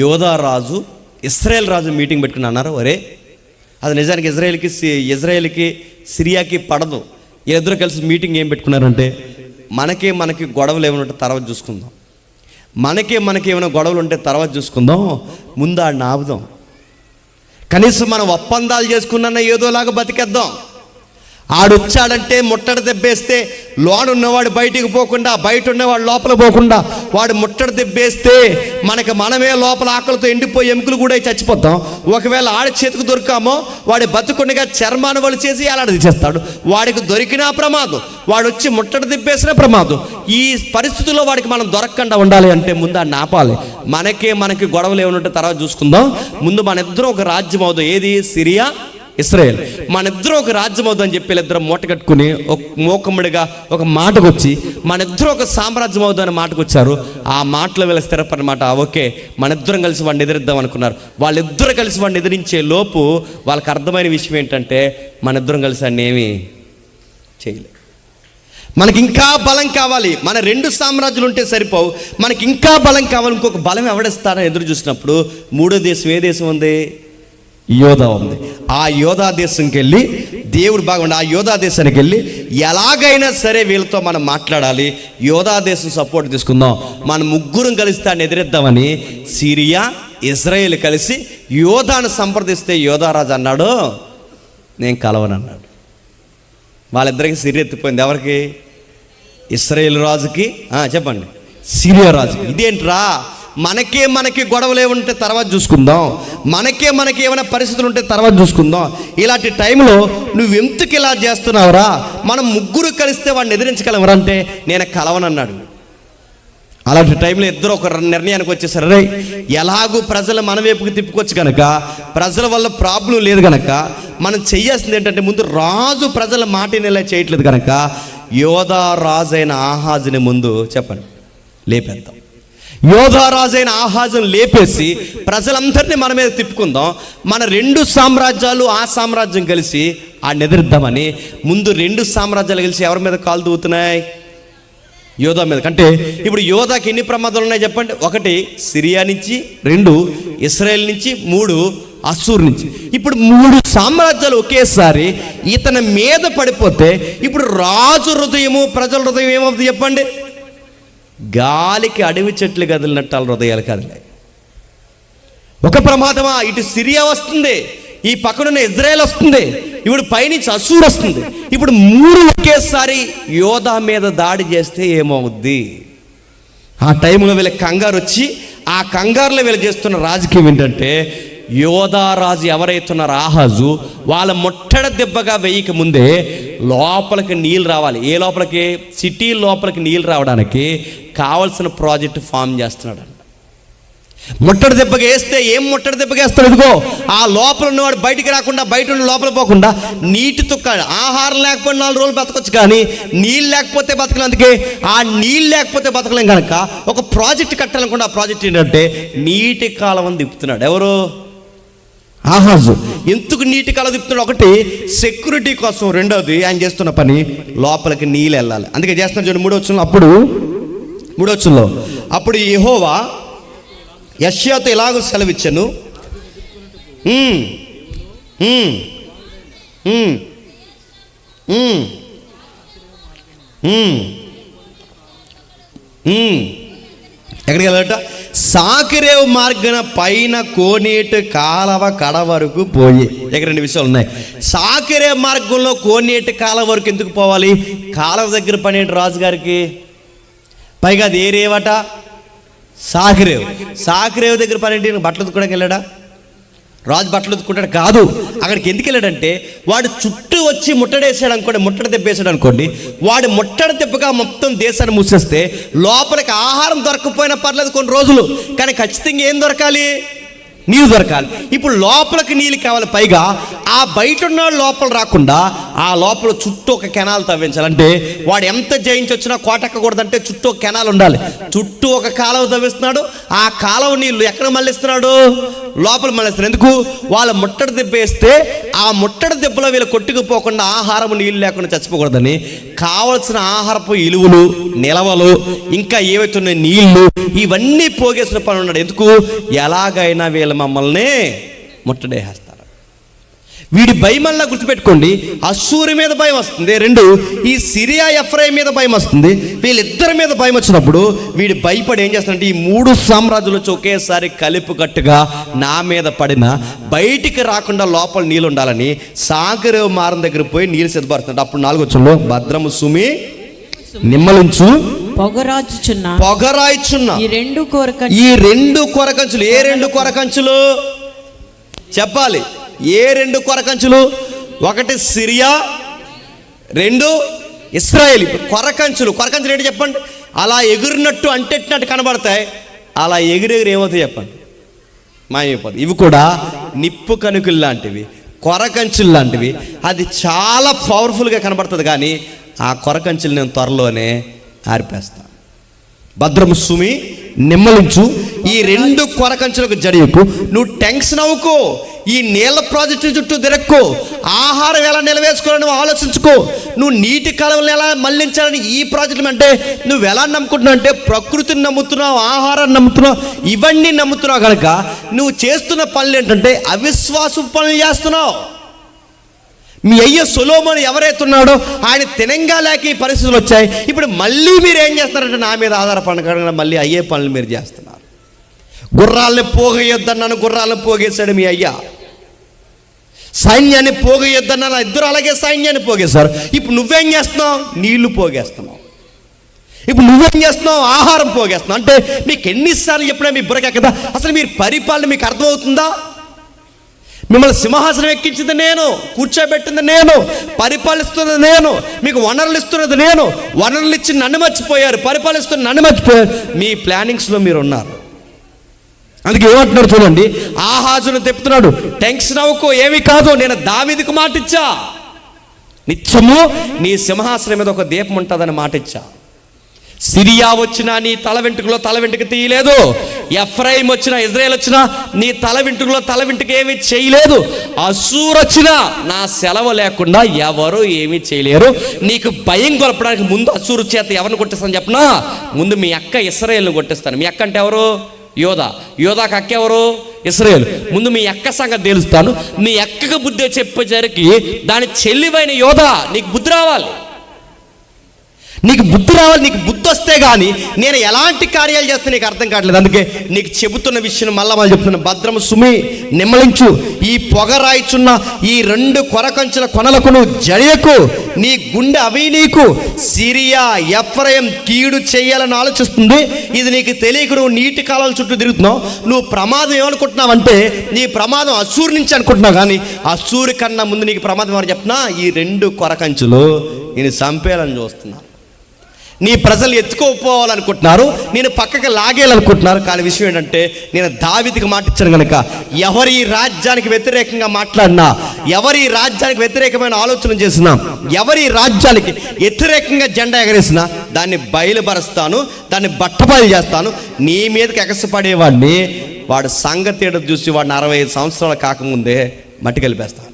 యోధా రాజు, ఇశ్రాయేల్ రాజు మీటింగ్ పెట్టుకుని అన్నారు, ఒరే అది నిజానికి ఇజ్రాయేల్కి సిరియాకి పడదు. వీళ్ళిద్దరూ కలిసి మీటింగ్ ఏం పెట్టుకున్నారంటే, మనకి గొడవలు ఏమైనా ఉంటే తర్వాత చూసుకుందాం, మనకి ఏమైనా గొడవలు ఉంటే తర్వాత చూసుకుందాం, ముందు ఆడిని ఆపుదాం, కనీసం మనం ఒప్పందాలు చేసుకున్నా ఏదోలాగా బతికేద్దాం. ఆడొచ్చాడంటే ముట్టడి దెబ్బేస్తే లోన ఉన్నవాడు బయటికి పోకుండా, బయట ఉన్నవాడు లోపల పోకుండా, వాడు ముట్టడి దెబ్బేస్తే మనమే లోపల ఆకలితో ఎండిపోయి ఎముకలు కూడా చచ్చిపోతాం. ఒకవేళ ఆడి చేతికి దొరికామో వాడి బతుకుండగా చర్మాన్ని వాళ్ళు చేసి అలాంటిది చేస్తాడు. వాడికి దొరికినా ప్రమాదం, వాడు వచ్చి ముట్టడి దెబ్బేసినా ప్రమాదం. ఈ పరిస్థితుల్లో వాడికి మనం దొరకకుండా ఉండాలి అంటే ముందు ఆడిని ఆపాలి. మనకి గొడవలు ఏమైనా ఉంటే తర్వాత చూసుకుందాం, ముందు మన ఇద్దరం ఒక రాజ్యం అవుదాం. ఏది? సిరియా, ఇశ్రాయేల్. మన ఇద్దరం ఒక రాజ్యం అవుతుందని చెప్పి వీళ్ళిద్దరం మూట కట్టుకుని ఒక మోకమ్ముడిగా ఒక మాటకు వచ్చి మన ఇద్దరం ఒక సామ్రాజ్యం అవుతుందని మాటకు వచ్చారు. ఆ మాటలో వీళ్ళ స్థిరపడినమాట. ఓకే, మన ఇద్దరం కలిసి వాడిని ఎదిరిద్దాం అనుకున్నారు. వాళ్ళిద్దరు కలిసి వాడిని ఎదిరించే లోపు వాళ్ళకి అర్థమైన విషయం ఏంటంటే మన ఇద్దరం కలిసి వాడిని ఏమీ చేయలేదు. మనకి ఇంకా బలం కావాలి. మన 2 సామ్రాజ్యాలు ఉంటే సరిపోవు, మనకి ఇంకా బలం కావాలి. ఇంకొక బలం ఎవడిస్తారని ఎదురు చూసినప్పుడు 3వ దేశం ఏ దేశం ఉంది? యోధా ఉంది. ఆ యోధా దేశంకి వెళ్ళి దేవుడు బాగుండి ఆ యోధా దేశానికి వెళ్ళి ఎలాగైనా సరే వీళ్ళతో మనం మాట్లాడాలి, యోధా దేశం సపోర్ట్ తీసుకుందాం, మన ముగ్గురం కలిసి దాన్ని ఎదిరిద్దామని సిరియా ఇజ్రాయేల్ కలిసి యోధాను సంప్రదిస్తే యోధారాజు అన్నాడు నేను కలవనన్నాడు. వాళ్ళిద్దరికి సిరియా ఎత్తిపోయింది. ఎవరికి? ఇశ్రాయేల్ రాజుకి. చెప్పండి, సిరియా రాజు. ఇదేంట్రా, మనకి గొడవలు ఏముంటే తర్వాత చూసుకుందాం, మనకి ఏమైనా పరిస్థితులు ఉంటే తర్వాత చూసుకుందాం, ఇలాంటి టైంలో నువ్వు ఎందుకు ఇలా చేస్తున్నావురా, మనం ముగ్గురు కలిస్తే వాడిని ఎదిరించగలవరా అంటే నేను కలవనన్నాడు. అలాంటి టైంలో ఇద్దరు ఒక నిర్ణయానికి వచ్చేసారు. రే, ఎలాగూ ప్రజలు మన వైపుకి తిప్పుకోవచ్చు కనుక, ప్రజల వల్ల ప్రాబ్లం లేదు కనుక మనం చెయ్యాల్సింది ఏంటంటే ముందు రాజు ప్రజల మాట ఇలా చేయట్లేదు కనుక యోధా రాజైన ఆహాజుని ముందు చెప్పండి లేపేద్దాం. యోధా రాజైన ఆహాజుని లేపేసి ప్రజలందరినీ మన మీద తిప్పుకుందాం. మన 2 సామ్రాజ్యాలు ఆ సామ్రాజ్యం కలిసి ఆడిని ఎదిరిద్దామని ముందు 2 సామ్రాజ్యాలు కలిసి ఎవరి మీద కాలు దూవుతున్నాయి? యోధా మీద. అంటే ఇప్పుడు యోధాకి ఎన్ని ప్రమాదాలు ఉన్నాయి చెప్పండి? 1 సిరియా నుంచి, 2 ఇశ్రాయేల్ నుంచి, 3 అస్సూర్ నుంచి. ఇప్పుడు 3 సామ్రాజ్యాలు ఒకేసారి ఇతని మీద పడిపోతే ఇప్పుడు రాజు హృదయము ప్రజల హృదయం ఏమవుతుంది చెప్పండి? గాలికి అడవి చెట్లు కదిలినట్టు వాళ్ళ హృదయాలు కదిలాయి. ఒక ప్రమాదమా, ఇటు సిరియా వస్తుంది, ఈ పక్కనున్న ఇజ్రాయేల్ వస్తుంది, ఇప్పుడు పైనుంచి అస్సూర్ వస్తుంది. ఇప్పుడు 3 ఒకేసారి యోధా మీద దాడి చేస్తే ఏమవుద్ది? ఆ టైంలో వీళ్ళకి కంగారు వచ్చి ఆ కంగారులో వీళ్ళు చేస్తున్న రాజకీయం ఏంటంటే యోధా రాజు ఎవరైతున్నారో ఆహాజు వాళ్ళ ముట్టడ దెబ్బగా వేయక ముందే లోపలికి నీళ్ళు రావాలి. ఏ లోపలికి? సిటీ లోపలికి నీళ్ళు రావడానికి కావలసిన ప్రాజెక్టు ఫామ్ చేస్తున్నాడు. ముట్టడి దెబ్బగా వేస్తే ఏం ముట్టడి దెబ్బగా వేస్తాడు? ఇదిగో ఆ లోపల ఉన్నవాడు బయటికి రాకుండా, బయట ఉన్న లోపల పోకుండా నీటి తుక్క. ఆహారం లేకపోతే 4 రోజులు బతకొచ్చు, కానీ నీళ్ళు లేకపోతే బతకలేం. అందుకే ఆ నీళ్ళు లేకపోతే బతకలేం కనుక ఒక ప్రాజెక్ట్ కట్టాలనుకుంటే ఆ ప్రాజెక్ట్ ఏంటంటే నీటి కాలువను తిప్పుతున్నాడు. ఎవరు? ఆహాజు. ఎందుకు నీటి కాలువ తిప్పుతున్నాడు? 1 సెక్యూరిటీ కోసం, 2వది ఆయన చేస్తున్న పని లోపలికి నీళ్ళు వెళ్ళాలి. అందుకే చేస్తున్నాడు. చూడండి 3వ వచనంలో అప్పుడు యెహోవా యెషయాతో ఇలాగ సెలవిచ్చెను, ఎక్కడికి వెళ్ళట? సాకిరేవు మార్గన పైన కోనేటి కాలవ కడ వరకు పోయి. ఇక్కడ 2 విషయాలు ఉన్నాయి. సాకిరేవు మార్గంలో కోనేటి కాలవ వరకు ఎందుకు పోవాలి? కాలవ దగ్గర పని ఏంటి రాజుగారికి? పైగా అది ఏరేవట సాకిరేవు దగ్గర పని ఏంటి? బట్టలు ఉతుక్కోవడానికి వెళ్ళాడా? రాజు బట్టలు ఉతుక్కుంటాడు కాదు. అక్కడికి ఎందుకు వెళ్ళాడంటే వాడు చుట్టూ వచ్చి ముట్టడేసాడు అనుకోండి, ముట్టడి దెబ్బేసాడు అనుకోండి, వాడు ముట్టడి దెబ్బగా మొత్తం దేశాన్ని మూసేస్తే లోపలికి ఆహారం దొరకకపోయినా పర్లేదు కొన్ని రోజులు, కానీ ఖచ్చితంగా ఏం దొరకాలి? నీళ్ళు దొరకాలి. ఇప్పుడు లోపలికి నీళ్ళు కావాలి. పైగా ఆ బయట ఉన్న లోపల రాకుండా ఆ లోపల చుట్టూ ఒక కెనాల్ తవ్వించాలంటే వాడు ఎంత జయించి వచ్చినా కోటెక్కకూడదంటే చుట్టూ ఒక కెనాల్ ఉండాలి. చుట్టూ ఒక కాలువ తవ్విస్తున్నాడు. ఆ కాలువ నీళ్ళు ఎక్కడ మళ్ళిస్తున్నాడు? లోపల మళ్ళిస్తున్నాడు. ఎందుకు? వాళ్ళ ముట్టడి దెబ్బ వేస్తే ఆ ముట్టడి దెబ్బలో వీళ్ళు కొట్టుకుపోకుండా ఆహారం నీళ్ళు లేకుండా చచ్చిపోకూడదని కావలసిన ఆహారపు ఇలువలు, నిలవలు, ఇంకా ఏవైతున్న నీళ్లు ఇవన్నీ పోగేసిన పని ఉన్నాడు. ఎందుకు? ఎలాగైనా వీళ్ళ మమ్మల్ని ముట్టడేస్తారు. వీడి భయమల్లా గుర్తుపెట్టుకోండి. అస్సూరు మీద భయం వస్తుంది, 2 ఈ సిరియా ఎఫ్రాయిం మీద భయం వస్తుంది. వీళ్ళిద్దరి మీద భయం వచ్చినప్పుడు వీడి భయపడి ఏం చేస్తాడంటే ఈ 3 సామ్రాజ్యాలు వచ్చి ఒకేసారి కలిపు కట్టుగా నా మీద పడిన బయటికి రాకుండా లోపల నీళ్ళు ఉండాలని సాగరేవు మారం దగ్గర పోయి నీళ్ళు సిద్ధపడుతున్నాడు. అప్పుడు 4వ వచనంలో భద్రము సుమి నిమ్మలించు పొగరాయిచున్న ఈ 2 కొరకంచులు. ఏ 2 కొరకంచులు చెప్పాలి? ఏ 2 కొరకంచులు? 1 సిరియా, 2 ఇశ్రాయేల్. కొరకంచులు ఏంటి చెప్పండి? అలా ఎగురినట్టు అంటెట్టినట్టు కనబడతాయి. అలా ఎగిరెగిరి ఏమవుతాయి చెప్పండి? మాయమైపోతాయి. ఇవి కూడా నిప్పు కణుకులు లాంటివి, కొరకంచులు లాంటివి. అది చాలా పవర్ఫుల్గా కనబడుతుంది, కానీ ఆ కొరకంచులు నేను త్వరలోనే ఆరిపేస్తాను. భద్రము సుమి, నిమ్మలించు, ఈ 2 కొరకంచులకు జడియకు. నువ్వు టెన్షన్ అవ్వకో, ఈ నీళ్ళ ప్రాజెక్టు చుట్టూ తిరక్కో, ఆహారం ఎలా నిలవేసుకోవాలని నువ్వు ఆలోచించుకో, నువ్వు నీటి కాలువలను ఎలా మళ్లించాలని ఈ ప్రాజెక్టులు. అంటే నువ్వు ఎలా నమ్ముకుంటున్నావు అంటే ప్రకృతిని నమ్ముతున్నావు, ఆహారాన్ని నమ్ముతున్నావు, ఇవన్నీ నమ్ముతున్నావు కనుక నువ్వు చేస్తున్న పనులు ఏంటంటే అవిశ్వాస పనులు చేస్తున్నావు. మీ అయ్య సొలొమోను ఎవరైతే ఉన్నాడో ఆయన తినంగా లేక ఈ పరిస్థితులు వచ్చాయి. ఇప్పుడు మళ్ళీ మీరు ఏం చేస్తున్నారంటే నా మీద ఆధారపడకుండా మళ్ళీ అయ్యే పనులు మీరు చేస్తున్నారు. గుర్రాలని పోగేయొద్దన్నాను, గుర్రాలను పోగేశాడు మీ అయ్యా. సైన్యాన్ని పోగేయొద్దన్నాను, ఇద్దరు అలాగే సైన్యాన్ని పోగేశారు. ఇప్పుడు నువ్వేం చేస్తున్నావు? నీళ్లు పోగేస్తున్నావు. ఇప్పుడు నువ్వేం చేస్తున్నావు? ఆహారం పోగేస్తున్నావు. అంటే మీకు ఎన్నిసార్లు చెప్పినా మీ బుర్రకే కదా, అసలు మీరు పరిపాలన మీకు అర్థమవుతుందా? మిమ్మల్ని సింహాసనం ఎక్కించింది నేను, కూర్చోబెట్టింది నేను, పరిపాలిస్తున్నది నేను, మీకు వనరులు ఇస్తున్నది నేను. వనరులు ఇచ్చి నన్ను మర్చిపోయారు, పరిపాలిస్తున్న నన్ను మర్చిపోయారు. మీ ప్లానింగ్స్లో మీరు ఉన్నారు. అందుకే ఏమంటున్నాడు చూడండి, ఆహాజును తెప్పుతున్నాడు, టెన్షన్ అవ్వకో, ఏమీ కాదు, నేను దావీదుకు మాటిచ్చా, నిత్యము నీ సింహాసనం మీద ఒక దీపం ఉంటుందని మాటిచ్చా. సిరియా వచ్చినా నీ తల వెంట్రుకలో తల వెంట్రుక తీయలేదు. ఎఫ్రాయిం వచ్చినా, ఇజ్రాయేల్ వచ్చినా నీ తల వెంట్రుకలో తల వెంట్రుక ఏమీ చేయలేదు. అసూర్ వచ్చినా నా సెలవు లేకుండా ఎవరు ఏమీ చేయలేరు. నీకు భయం గొలపడానికి ముందు అసూరు చేత ఎవరిని కొట్టిస్తాను చెప్పనా? ముందు మీ అక్క ఇశ్రాయేల్ని కొట్టిస్తాను. మీ అక్క అంటే ఎవరు? యోధా. యోధాకి అక్క ఎవరు? ఇశ్రాయేల్. ముందు మీ అక్క సంగతి తెలుస్తాను. మీ అక్కకు బుద్ధి చెప్పేసరికి దాని చెల్లివైన యోధా నీకు బుద్ధి రావాలి. నీకు బుద్ధి రావాలి. నీకు బుద్ధి వస్తే కానీ నేను ఎలాంటి కార్యాలు చేస్తే నీకు అర్థం కావట్లేదు. అందుకే నీకు చెబుతున్న విషయం మళ్ళీ చెప్తున్నా. భద్రము సుమి, నిమ్మలించు, ఈ పొగరాయిచున్న ఈ 2 కొరకంచుల కొనలకు నువ్వు జడియకు. నీ గుండె అవి నీకు సిరియా, ఎఫ్రాయిం కీడు చేయాలని ఆలోచిస్తుంది. ఇది నీకు తెలియక నువ్వు నీటి కాలాల చుట్టూ తిరుగుతున్నావు. నువ్వు ప్రమాదం ఏమనుకుంటున్నావు అంటే నీ ప్రమాదం అసూరు నుంచి అనుకుంటున్నావు, కానీ అసూరు కన్నా ముందు నీకు ప్రమాదం ఎవరు చెప్తున్నా? ఈ 2 కొరకంచులు నేను చంపేయాలని చూస్తున్నా. నీ ప్రజలు ఎత్తుకోపోవాలనుకుంటున్నారు, నేను పక్కకి లాగేయాలనుకుంటున్నారు. కానీ విషయం ఏంటంటే నేను దావీదుకి మాట ఇచ్చాను కనుక ఎవరి రాజ్యానికి వ్యతిరేకంగా మాట్లాడినా, ఎవరి రాజ్యానికి వ్యతిరేకమైన ఆలోచన చేసినా, ఎవరి రాజ్యానికి వ్యతిరేకంగా జెండా ఎగరేసినా దాన్ని బయలుపరుస్తాను, దాన్ని బట్టబయలు చేస్తాను. నీ మీదకి ఎగసపడేవాడిని వాడు సంగతి ఏడు చూసి వాడిని 65 సంవత్సరాలు కాకముందే మట్టి కలిపేస్తాను.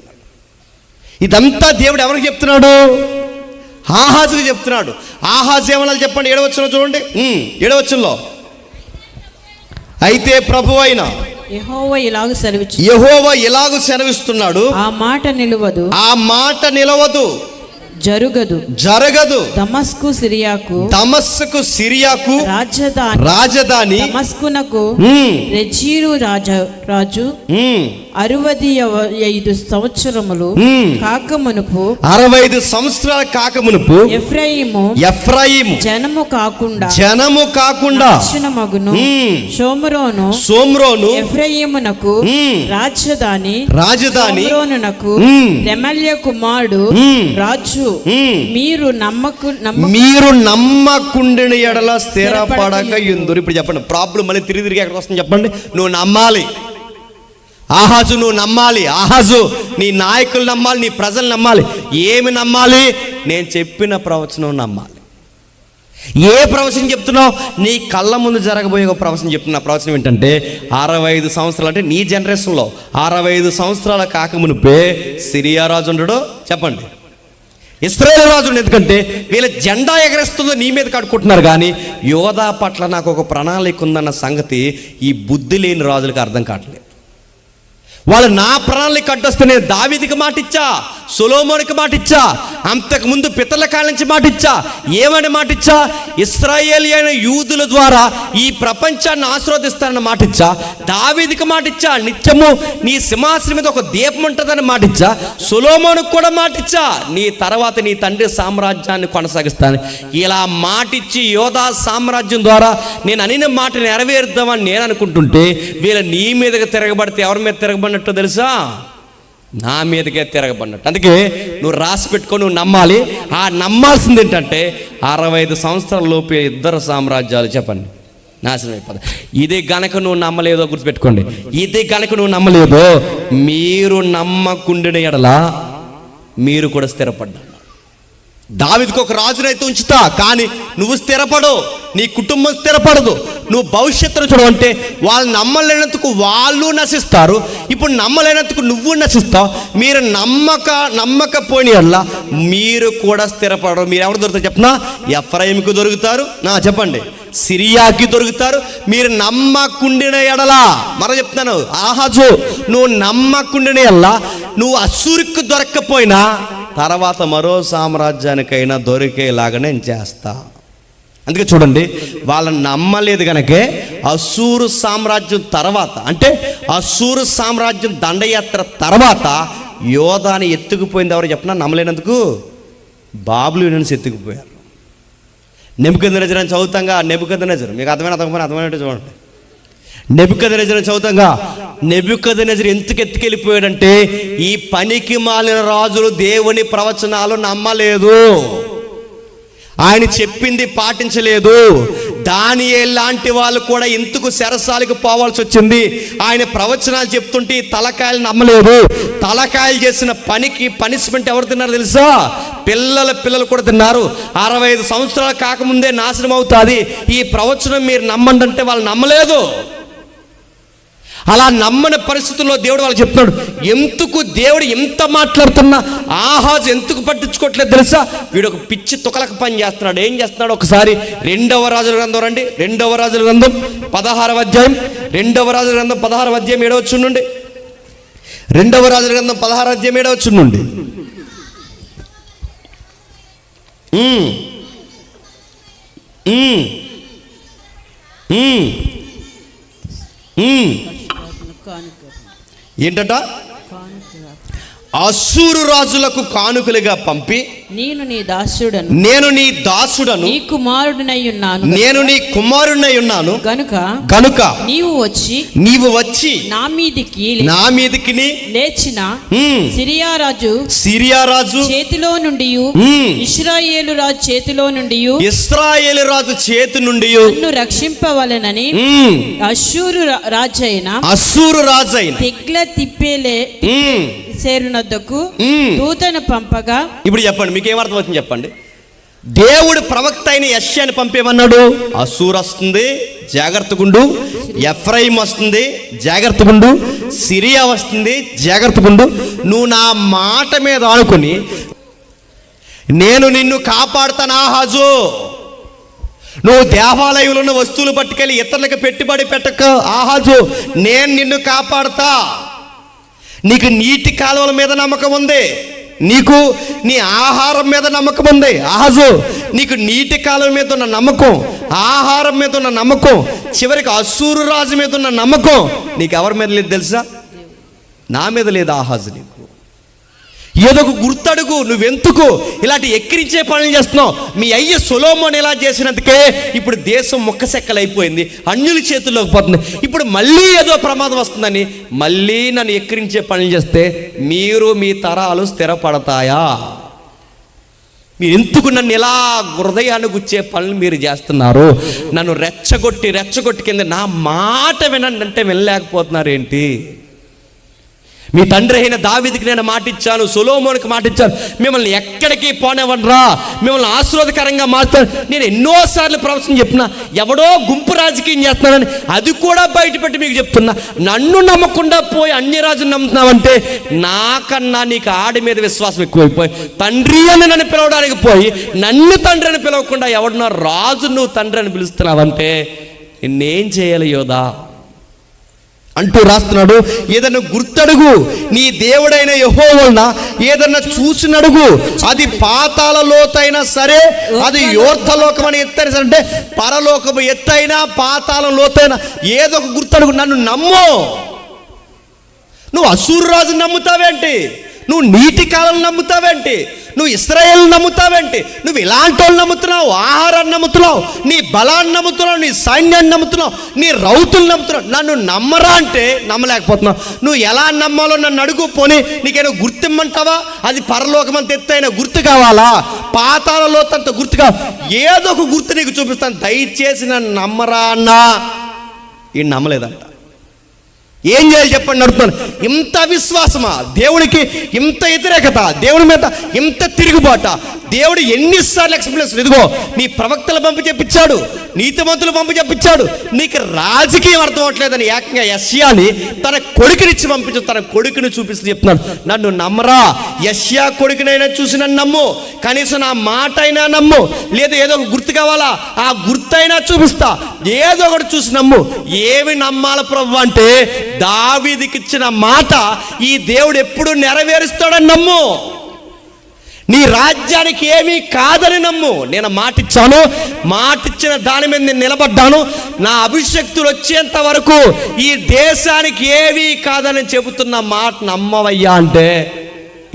ఇదంతా దేవుడు ఎవరికి చెప్తున్నాడు? ఆహాజుకు చెప్తున్నాడు. ఆహాజు ఏమన్నా చెప్పండి, 7వ వచనం చూడండి. 7వ వచనంలో అయితే ప్రభువు అయిన యెహోవా ఇలాగు సెలవిస్తున్నాడు, ఆ మాట నిలవదు, జరగదు. దమస్కు సిరియాకు రాజధాని, దమస్కునకు రెజీను రాజు 65 సంవత్సరములు కాకమునుపు 65 సంవత్సరాల కాకమునుపు ఎఫ్రాయిము జనము కాకుండా దక్షిణమగును షోమ్రోను ఎఫ్రాయిమునకు రాజధాని షోమ్రోనునకు రెమల్య కుమారుడు రాజు. మీరు నమ్మకుండిన ఎడల స్థిరపడక యుందురు. ఇప్పుడు చెప్పండి, ప్రాబ్లం మళ్ళీ తిరిగి ఎక్కడికి వస్తుంది చెప్పండి. నువ్వు నమ్మాలి. ఆహాజు నువ్వు నమ్మాలి. ఆహాజు నీ నాయకులు నమ్మాలి, నీ ప్రజలు నమ్మాలి. ఏమి నమ్మాలి? నేను చెప్పిన ప్రవచనం నమ్మాలి. ఏ ప్రవచనం చెప్తున్నావు? నీ కళ్ళ ముందు జరగబోయే ఒక ప్రవచనం చెప్తున్నా. ప్రవచనం ఏంటంటే 65 సంవత్సరాలు, అంటే నీ జనరేషన్లో 65 సంవత్సరాల కాకమునుపే సిరియా రాజు ఉండడు. చెప్పండి, ఇశ్రాయేలు రాజు. ఎందుకంటే వీళ్ళ జెండా ఎగరేస్తుందో నీ మీద కట్టుకుంటున్నారు, కానీ యోధా పట్ల నాకు ఒక ప్రణాళిక ఉందన్న సంగతి ఈ బుద్ధి లేని రాజులకు అర్థం కావట్లేదు. వాళ్ళు నా ప్రణాళిక అడ్డొస్తే నేను దావీదుకి మాటిచ్చా, సొలొమోనుకి మాటిచ్చా, అంతకుముందు పితరుల కాలం నుంచి మాటిచ్చా. ఏమని మాటిచ్చా? ఇశ్రాయేలీయులైన యూదుల ద్వారా ఈ ప్రపంచాన్ని ఆశీర్వదిస్తానని మాటిచ్చా. దావీదుకి మాటిచ్చా, నిత్యము నీ సింహాసనం మీద ఒక దీపం ఉంటుందని మాటిచ్చా. సొలొమోనుకు కూడా మాటిచ్చా, నీ తర్వాత నీ తండ్రి సామ్రాజ్యాన్ని కొనసాగిస్తాను. ఇలా మాటిచ్చి యోధా సామ్రాజ్యం ద్వారా నేను అనిన మాట నెరవేరుద్దామని నేను అనుకుంటుంటే వీళ్ళ నీ మీదకి తిరగబడితే ఎవరి మీద తిరగబడినట్టు తెలుసా? నా మీదకే తిరగబడినట్టు. అందుకే నువ్వు రాసి పెట్టుకో, నువ్వు నమ్మాలి. ఆ నమ్మాల్సింది ఏంటంటే 65 సంవత్సరాల లోపే 2 సామ్రాజ్యాలు. చెప్పండి, నాశనం అయిపోతుంది. ఇది గనక నువ్వు నమ్మలేదో గుర్తుపెట్టుకోండి, ఇది గనక నువ్వు నమ్మలేదో మీరు నమ్మకుండిన ఎడల మీరు కూడా స్థిరపడ్డా. దావీదుకు ఒక రాజునైతే ఉంచుతా, కానీ నువ్వు స్థిరపడు, నీ కుటుంబం స్థిరపడదు. నువ్వు భవిష్యత్తును చూడవంటే వాళ్ళు నమ్మలేనందుకు వాళ్ళు నశిస్తారు, ఇప్పుడు నమ్మలేనందుకు నువ్వు నశిస్తావు. మీరు నమ్మకపోయిన వల్ల మీరు కూడా స్థిరపడరు. మీరు ఎవరు దొరుకుతారు చెప్పనా? ఎఫ్రాయిముకు దొరుకుతారు, చెప్పండి, సిరియాకి దొరుకుతారు. మీరు నమ్మకుండిన ఎడలా, మరో చెప్తాను, ఆహాజు నువ్వు నమ్మకుండిన ఎడలా నువ్వు అస్సూరుకు దొరక్కపోయినా తర్వాత మరో సామ్రాజ్యానికైనా దొరికేలాగా నేను చేస్తా. అందుకే చూడండి, వాళ్ళని నమ్మలేదు కనుకే అస్సూరు సామ్రాజ్యం తర్వాత, అంటే అస్సూరు సామ్రాజ్యం దండయాత్ర తర్వాత యోధాని ఎత్తుకుపోయింది ఎవరు చెప్పినా నమ్మలేనందుకు బాబులోనియన్స్ ఎత్తుకుపోయారు. నెబుకద్నెజర్ అని చదువుతాంగా, నెబుకద్నెజర్ మీకు అర్థమైనట్టు చూడండి. నెబుకద్నెజర్ చదువుతాంగా, నెబుకద్నెజర్ ఎందుకు ఎత్తుకెళ్ళిపోయాడంటే ఈ పనికి మాలిన రాజులు దేవుని ప్రవచనాలు నమ్మలేదు, ఆయన చెప్పింది పాటించలేదు. దానియేలు లాంటి వాళ్ళు కూడా ఎందుకు చెరసాలకు పోవాల్సి వచ్చింది? ఆయన ప్రవచనాలు చెప్తుంటే తలకాయలు నమ్మలేదు. తలకాయలు చేసిన పనికి పనిష్మెంట్ ఎవరు తిన్నారు తెలుసా? పిల్లలు కూడా తిన్నారు. 65 సంవత్సరాలు కాకముందే నాశనం అవుతుంది. ఈ ప్రవచనం మీరు నమ్మండి అంటే వాళ్ళు నమ్మలేదు. అలా నమ్మని పరిస్థితుల్లో దేవుడు వాళ్ళు చెప్తున్నాడు. ఎందుకు దేవుడు ఎంత మాట్లాడుతున్నా ఆహాజు ఎందుకు పట్టించుకోవట్లేదు తెలుసా? వీడు ఒక పిచ్చి తుకలకు పని చేస్తున్నాడు. ఏం చేస్తున్నాడు? ఒకసారి 2వ రాజుల గ్రంథం రండి, 2వ రాజుల గ్రంథం 16వ అధ్యాయం, 2వ రాజుల గ్రంథం 16వ అధ్యాయం 7వ వచనం నుండి, 2వ రాజుల గ్రంథం 16వ అధ్యాయం 7వ వచనం నుండి. ఏంటట? అస్సూరు రాజులకు కానుకలుగా పంపి నేను నీ దాసుడను, నీ కుమారుడినై ఉన్నాను, నేను నీ కుమారుడినై ఉన్నాను గనుక నీవు వచ్చి నా మీదికి లేచిన సిరియా రాజు చేతిలో నుండి ఇశ్రాయేలు రాజు చేతి నుండి నన్ను రక్షింపవలెనని అస్సూరు రాజైన తిగ్లత్-పిలేసెరు దూతను పంపగా. ఇప్పుడు చెప్పండి, మీకు ఏమర్థమవుతుంది చెప్పండి. దేవుడు ప్రవక్త అయిన యెషయాని పంపేమన్నాడు? అస్సూరు వస్తుంది జాగ్రత్తగుండు, ఎఫ్రాయిం వస్తుంది జాగ్రత్తగుండు, సిరియా వస్తుంది జాగ్రత్తగుండు. నువ్వు నా మాట మీద ఆనుకొని నేను నిన్ను కాపాడుతాను ఆహాజు. నువ్వు దేవాలయంలో ఉన్న వస్తువులు పట్టుకెళ్ళి ఇతరులకు పెట్టుబడి పెట్టక ఆహాజు, నేను నిన్ను కాపాడుతా. నీకు నీటి కాలువల మీద నమ్మకం ఉంది, నీకు నీ ఆహారం మీద నమ్మకం ఉంది ఆహాజు. నీకు నీటి కాలువ మీద ఉన్న నమ్మకం, ఆహారం మీద ఉన్న నమ్మకం, చివరికి అస్సూరు రాజు మీద ఉన్న నమ్మకం నీకు ఎవరి మీద లేదు తెలుసా? నా మీద లేదు ఆహాజు. నీకు ఏదో ఒక గుర్తడుగు. నువ్వెందుకు ఇలాంటి ఎక్కిరించే పనులు చేస్తున్నావు? మీ అయ్య సొలొమోను ఇలా చేసినందుకే ఇప్పుడు దేశం ముక్కసెక్కలైపోయింది, అన్యుల చేతుల్లోకి పోతుంది. ఇప్పుడు మళ్ళీ ఏదో ప్రమాదం వస్తుందని మళ్ళీ నన్ను ఎక్కిరించే పనులు చేస్తే మీరు మీ తరాలు స్థిరపడతాయా? మీరు ఎందుకు నన్ను ఇలా హృదయాన్ని గుచ్చే పనులు మీరు చేస్తున్నారు? నన్ను రెచ్చగొట్టి కింద నా మాట వినండి అంటే వినలేకపోతున్నారు ఏంటి? మీ తండ్రి అయిన దావీదుకి నేను మాట ఇచ్చాను, సొలొమోనుకి మాట ఇచ్చాను, మిమ్మల్ని ఎక్కడికి పోనివ్వనురా, మిమ్మల్ని ఆశీర్వాదకరంగా మార్చాను. నేను ఎన్నోసార్లు ప్రవచనం చెప్పినా ఎవడో గుంపు రాజకీయం చేస్తున్నానని అది కూడా బయటపెట్టి మీకు చెప్తున్నా. నన్ను నమ్మకుండా పోయి అన్య రాజుని నమ్ముతున్నావంటే నాకన్నా నీకు ఆడి మీద విశ్వాసం ఎక్కువైపోయి తండ్రి అని నన్ను పిలవడానికి పోయి నన్ను తండ్రి అని పిలవకుండా ఎవడన్నా రాజు నువ్వు తండ్రి అని పిలుస్తున్నావంటే నిన్నేం చేయాలి యోధా అంటూ రాస్తున్నాడు. ఏదన్నా గుర్తడుగు, నీ దేవుడైన యెహోవాను ఏదన్నా చూసినడుగు. అది పాతాళ లోతైనా సరే, అది యోర్ధలోకం అని ఎత్తైనా సరే, అంటే పరలోకము ఎత్తైనా పాతాళం లోతైనా ఏదో ఒక గుర్తడుగు. నన్ను నమ్ము. నువ్వు అస్సూరు రాజుని నమ్ముతావేంటి? నువ్వు నీటి కాలం నమ్ముతావేంటి? నువ్వు ఇశ్రాయేలు నమ్ముతావేంటి? నువ్వు ఇలాంటి వాళ్ళు నమ్ముతున్నావు, ఆహారాన్ని నమ్ముతున్నావు, నీ బలాన్ని నమ్ముతున్నావు, నీ సైన్యాన్ని నమ్ముతున్నావు, నీ రౌతులు నమ్ముతున్నావు. నన్ను నమ్మరా అంటే నమ్మలేకపోతున్నావు. నువ్వు ఎలా నమ్మాలో నన్ను అడుగు. పోనీ నీకేదో గుర్తిమ్మంటావా? అది పరలోకమంత ఎత్తైన గుర్తు కావాలా? పాతాళ లోతంత గుర్తు కావాలి? ఏదో ఒక గుర్తు నీకు చూపిస్తాను. దయచేసి నన్ను నమ్మరా అన్నా ఈ నమ్మలేదంట. ఏం చేయాలి చెప్పండి అడుగుతాను. ఇంత విశ్వాసమా? దేవునికి ఇంత వ్యతిరేకత, దేవుని మీద ఇంత తిరుగుబాట. దేవుడు ఎన్నిసార్లు ఎక్స్ప్లెనేషన్, ఇదిగో నీ ప్రవక్తలు పంపి చెప్పించాడు, నీతిమంతులు పంపి చెప్పించాడు, నీకు రాజకీయం అర్థం అవట్లేదని ఏకంగా యెషయాని తన కొడుకునిచ్చి పంపించు, తన కొడుకుని చూపిస్తూ చెప్తున్నాడు, నన్ను నమ్మరా? యెషయా కొడుకునైనా చూసి నన్ను నమ్ము, కనీసం నా మాట అయినా నమ్ము, లేదా ఏదో ఒక గుర్తు కావాలా, ఆ గుర్తైనా చూపిస్తా, ఏదో ఒకటి చూసి నమ్ము. ఏమి నమ్మాల ప్రభు అంటే దావీదుకి ఇచ్చిన మాట ఈ దేవుడు ఎప్పుడు నెరవేరుస్తాడని నమ్ము. నీ రాజ్యానికి ఏమీ కాదని నమ్ము. నేను మాటిచ్చాను, మాటిచ్చిన దాని మీద నేను నిలబడ్డాను. నా అభిషక్తులు వచ్చేంత వరకు ఈ దేశానికి ఏమీ కాదని చెబుతున్న మాట నమ్మవయ్యా అంటే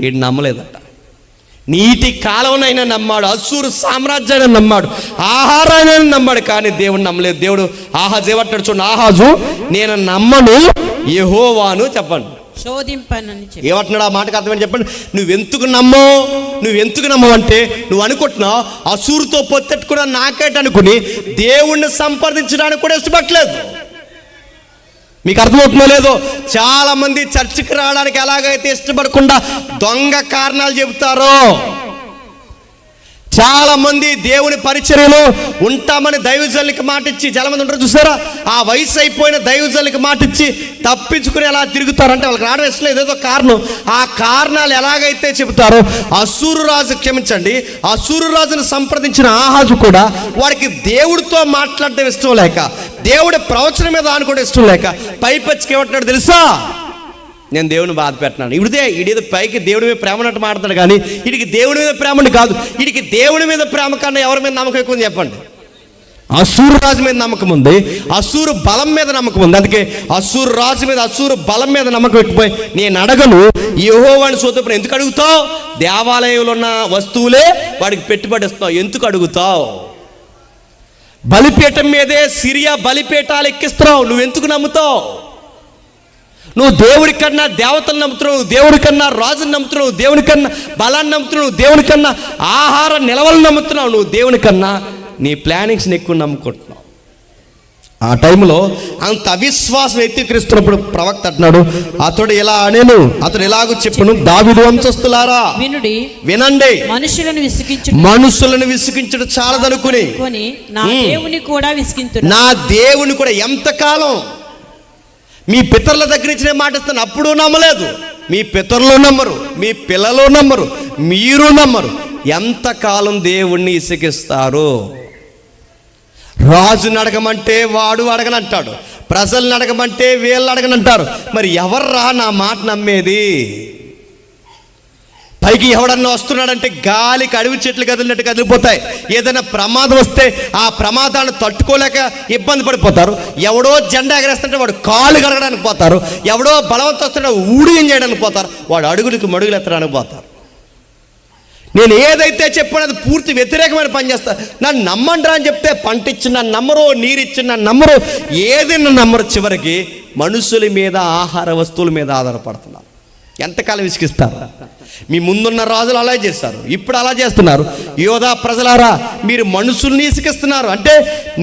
ఈడు నమ్మలేదట. నీటి కాలంనైనా నమ్మాడు, అస్సూరు సామ్రాజ్యాన్ని నమ్మాడు, ఆహారాన్ని నమ్మాడు, కానీ దేవుడు నమ్మలేదు. దేవుడు ఆహాజు ఏమంటాడు చూడండి, ఆహాజు నేను నమ్మను యెహోవాను చెప్పండి శోధింపనని చెప్పి ఏమంటున్నాడు? ఆ మాటకు అర్థమని చెప్పండి. నువ్వెందుకు నమ్మవు అంటే నువ్వు అనుకుంటున్నావు అసూరుతో పొత్తెట్టుకున్నా నాకేట అనుకుని దేవుణ్ణి సంప్రదించడానికి కూడా ఇష్టపడలేదు. మీకు అర్థమవుతుందో లేదో? చాలా మంది చర్చికి రావడానికి ఎలాగైతే ఇష్టపడకుండా దొంగ కారణాలు చెబుతారో, చాలా మంది దేవుని పరిచర్యలో ఉంటామని దైవజనులకి మాట ఇచ్చి, చాలా మంది ఉంటారు చూసారా, ఆ వయసు అయిపోయిన దైవజనులకి మాట ఇచ్చి తప్పించుకుని ఎలా తిరుగుతారంటే వాళ్ళకి రావడం ఇష్టం లేదు, ఏదో కారణం. ఆ కారణాలు ఎలాగైతే చెబుతారో, అసూరు రాజు, క్షమించండి, అసూరు రాజును సంప్రదించిన ఆహాజు కూడా వాడికి దేవుడితో మాట్లాడడం ఇష్టం లేక, దేవుడి ప్రవచనం మీద ఆనుకోవడం ఇష్టం లేక పైపచ్చికి ఏమంటున్నాడు తెలుసా? నేను దేవుని బాధ పెట్టినాను. ఇదేదో పైకి దేవుడి మీద ప్రేమ అన్నట్టు మాట్లాడతాడు, కానీ వీడికి దేవుడి మీద ప్రేమని కాదు, వీడికి దేవుడి మీద ప్రేమ కన్నా ఎవరి మీద నమ్మకం ఎక్కువ ఉంది చెప్పండి? అసూరు రాజు మీద నమ్మకం ఉంది, అసూరు బలం మీద నమ్మకం ఉంది. అందుకే అసూరు రాజు మీద, అసూరు బలం మీద నమ్మకం ఎక్కువై నేను అడగను యెహోవాని సోదరుని ఎందుకు అడుగుతావు? దేవాలయంలో ఉన్న వస్తువులే వాడికి పెట్టుబడి ఇస్తావు, ఎందుకు అడుగుతావు? బలిపీఠం మీదే సిరియా బలిపీఠాలు ఎక్కిస్తున్నావు, నువ్వెందుకు నమ్ముతావు? నువ్వు దేవుడి కన్నా దేవతలు నమ్ముతున్నావు, దేవుడి కన్నా రాజుని నమ్ముతున్నావు, దేవుని కన్నా బలాన్ని నమ్ముతున్నావు, దేవుని కన్నా ఆహార నిలవలు నమ్ముతున్నావు, నువ్వు దేవుని కన్నా నీ ప్లానింగ్స్ని ఎక్కువ నమ్ముకుంటున్నావు. ఆ టైంలో అంత అవిశ్వాసం ఎత్తిక్రిస్తున్నప్పుడు ప్రవక్త అంటున్నాడు, అతడు ఇలా అనేను, అతడు ఎలాగో చెప్పును, దావీదు వంశస్థులారా వినండి, మనుషులను విసిగించడం చాలదనుకుని నా దేవుని కూడా విసిగించును. నా దేవుని కూడా ఎంతకాలం మీ పితరుల దగ్గర ఇచ్చిన మాట ఇస్తాను, అప్పుడు నమ్మలేదు. మీ పితరులు నమ్మరు, మీ పిల్లలు నమ్మరు, మీరు నమ్మరు. ఎంతకాలం దేవుణ్ణి ఇసిగిస్తారు? రాజుని అడగమంటే వాడు అడగనంటాడు, ప్రజల్ని అడగమంటే వీళ్ళు అడగనంటారు. మరి ఎవర్రా నా మాట నమ్మేది? పైకి ఎవడన్నా వస్తున్నాడంటే గాలికి అడవి చెట్లు కదిలినట్టు కదిలిపోతాయి. ఏదైనా ప్రమాదం వస్తే ఆ ప్రమాదాన్ని తట్టుకోలేక ఇబ్బంది పడిపోతారు. ఎవడో జెండా ఎగరేస్తుంటే వాడు కాలు కడగడానికి పోతారు, ఎవడో బలవంతం వస్తుంటే ఊడియం చేయడానికి పోతారు, వాడు అడుగులకు మడుగులు ఎత్తడానికి పోతారు. నేను ఏదైతే చెప్పానో అది పూర్తి వ్యతిరేకమైన పని చేస్తా. నన్ను నమ్మండ్రా అని చెప్తే పంట ఇచ్చి నన్ను నమ్మరు, నీరిచ్చి నన్ను నమ్మరు, ఏది నన్ను నమ్మరు. చివరికి మనుషుల మీద, ఆహార వస్తువుల మీద ఆధారపడుతున్నారు. ఎంతకాలం విసిగిస్తారు? మీ ముందున్న రాజులు అలా చేస్తారు, ఇప్పుడు అలా చేస్తున్నారు. యోధా ప్రజలారా, మీరు మనుషుల్ని ఇసికిస్తున్నారు. అంటే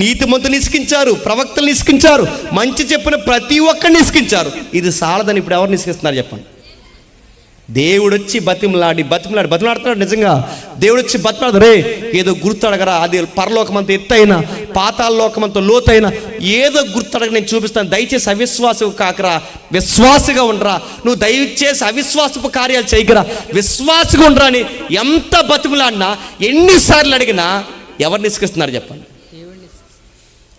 నీతిమంతుని ఇసికించారు, ప్రవక్తలు ఇసికించారు, మంచి చెప్పిన ప్రతి ఒక్కరిని ఇసికించారు. ఇది సాలదని ఇప్పుడు ఎవరిని ఇసికిస్తున్నారు చెప్పండి? దేవుడు వచ్చి బతిమలాడుతున్నాడు. నిజంగా దేవుడు వచ్చి బతిమలాడు, రే ఏదో గుర్తు అడగరా, అది పరలోకమంత ఎత్తైనా పాతాళ లోకమంత లోతైనా ఏదో గుర్తు అడగ, నేను చూపిస్తాను. దయచేసి అవిశ్వాసపు కాకరా, విశ్వాసగా ఉండరా. నువ్వు దయచేసి అవిశ్వాసపు కార్యాలు చేయకరా, విశ్వాసగా ఉండరా అని ఎంత బతిమలాడినా, ఎన్నిసార్లు అడిగినా ఎవరిని ఇసుకిస్తున్నారు చెప్పండి?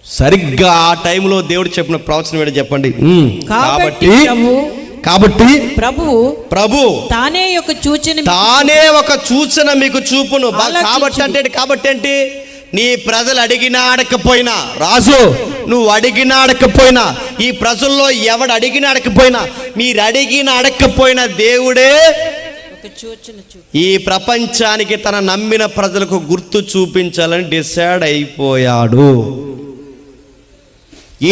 సరిగ్గా ఆ టైంలో దేవుడు చెప్పిన ప్రవచనం ఏంటో చెప్పండి. కాబట్టి ప్రభు తానే ఒక సూచన మీకు చూపును. కాబట్టి ఏంటి? నీ ప్రజలు అడిగినా అడగకపోయినా, రాజు నువ్వు అడిగినా అడగకపోయినా, ఈ ప్రజల్లో ఎవడు అడిగినా అడగకపోయినా, మీరు అడిగినా అడగకపోయినా దేవుడే ఈ ప్రపంచానికి తన నమ్మిన ప్రజలకు గుర్తు చూపించాలని డిసైడ్ అయిపోయాడు.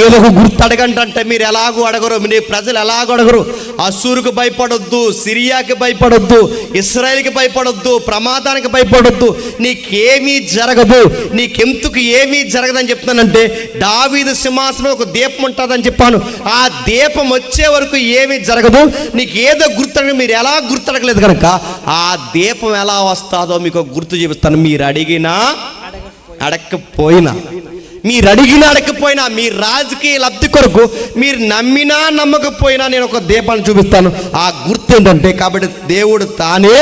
ఏదో ఒక గుర్తు అడగంటే మీరు ఎలాగూ అడగరు, మీ ప్రజలు ఎలాగో అడగరు. అస్సూరుకు భయపడొద్దు, సిరియాకి భయపడొద్దు, ఇశ్రాయేలుకి భయపడొద్దు, ప్రమాదానికి భయపడొద్దు, నీకేమీ జరగదు, నీకెందుకు ఏమీ జరగదని చెప్తానంటే, దావీదు సింహాసనం ఒక దీపం ఉంటుందని చెప్పాను. ఆ దీపం వచ్చే వరకు ఏమీ జరగదు. నీకు ఏదో గుర్తు మీరు ఎలా గుర్తడగలేదు కనుక ఆ దీపం ఎలా వస్తుందో మీకు గుర్తు చూపిస్తాను. మీరు అడిగినా అడగకపోయినా, మీరు అడిగినా అడగకపోయినా, మీ రాజకీయ లబ్ధి కొరకు మీరు నమ్మినా నమ్మకపోయినా నేను ఒక దీపాన్ని చూపిస్తాను. ఆ గుర్తు ఏంటంటే, కాబట్టి దేవుడు తానే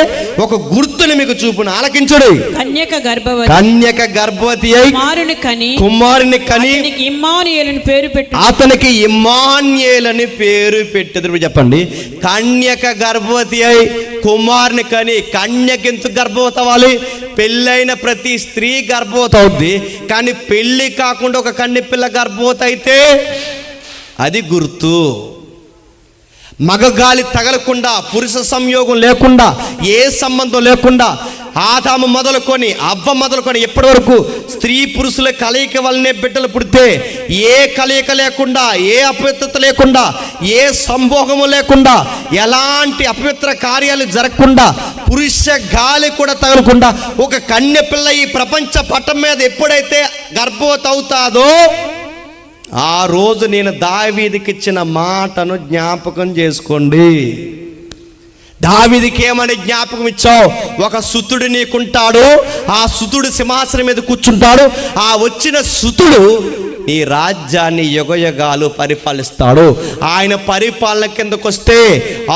ఒక గుర్తుని మీకు చూపును. ఆలకించుడు. కన్యక గర్భవతి అయి కుమారుని కని ఇమ్మానుయేలుని పేరు పెట్టు. అతనికి ఇమ్మానుయేలని పేరు పెట్టేది. చెప్పండి, కన్యక గర్భవతి అయి కుమారుని కని. కన్యకెందుకు గర్భవతి అవ్వాలి? పెళ్ళైన ప్రతి స్త్రీ గర్భవతి అవుద్ది, కానీ పెళ్ళి కాకుండా ఒక కన్య పిల్ల గర్భవతి అయితే అది గుర్తు. మగగాలి తగలకుండా, పురుష సంయోగం లేకుండా, ఏ సంబంధం లేకుండా, ఆదాము మొదలుకొని అవ్వ మొదలుకొని ఎప్పటి వరకు స్త్రీ పురుషుల కలయిక వల్లనే బిడ్డలు పుడితే, ఏ కలయిక లేకుండా, ఏ అపవిత్రత లేకుండా, ఏ సంభోగము లేకుండా, ఎలాంటి అపవిత్ర కార్యాలు జరగకుండా, పురుష గాలి కూడా తగలకుండా ఒక కన్య పిల్ల ఈ ప్రపంచ పటం మీద ఎప్పుడైతే గర్భవతి అవుతాదో ఆ రోజు నేను దావీదుకి ఇచ్చిన మాటను జ్ఞాపకం చేసుకోండి. దావీదుకి ఏమని జ్ఞాపకం ఇచ్చావు? ఒక సుతుడు నీకుంటాడు, ఆ సుతుడు సింహాసనం మీద కూర్చుంటాడు, ఆ వచ్చిన సుతుడు నీ రాజ్యాన్ని యుగయుగాలు పరిపాలిస్తాడు. ఆయన పరిపాలన కిందకు వస్తే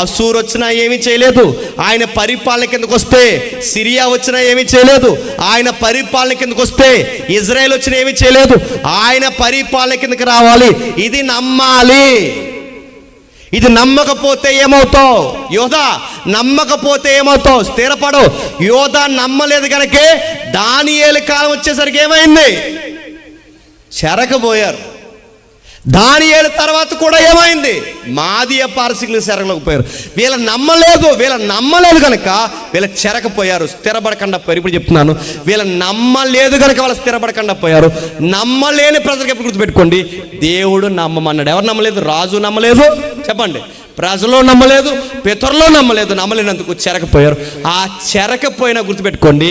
అసూరు వచ్చినా ఏమీ చేయలేదు, ఆయన పరిపాలన కిందకు వస్తే సిరియా వచ్చినా ఏమీ చేయలేదు, ఆయన పరిపాలన కిందకు వస్తే ఇజ్రాయెల్ వచ్చినా ఏమీ చేయలేదు. ఆయన పరిపాలన కిందకి రావాలి. ఇది నమ్మాలి. ఇది నమ్మకపోతే ఏమవుతావు? యోధా నమ్మకపోతే ఏమవుతావు? స్థిరపడు. యోధా నమ్మలేదు కనుకే దానియేలు కాలం వచ్చేసరికి ఏమైంది? చెరకపోయారు. దానియేలు తర్వాత కూడా ఏమైంది? మాదీయ పారసీకులు చెరగలోకి పోయారు. వీళ్ళ నమ్మలేదు కనుక వీళ్ళ చెరకపోయారు, స్థిరపడకుండా పోయారు. ఇప్పుడు చెప్తున్నాను, వీళ్ళ నమ్మలేదు కనుక వాళ్ళు స్థిరపడకుండా పోయారు. నమ్మలేని ప్రజలకు ఎప్పుడు గుర్తుపెట్టుకోండి, దేవుడు నమ్మమన్నాడు. ఎవరు నమ్మలేదు? రాజు నమ్మలేదు. చెప్పండి, ప్రజలు నమ్మలేదు, పితరులు నమ్మలేదు. నమ్మలేనందుకు చెరకపోయారు. ఆ చెరకపోయినా గుర్తుపెట్టుకోండి,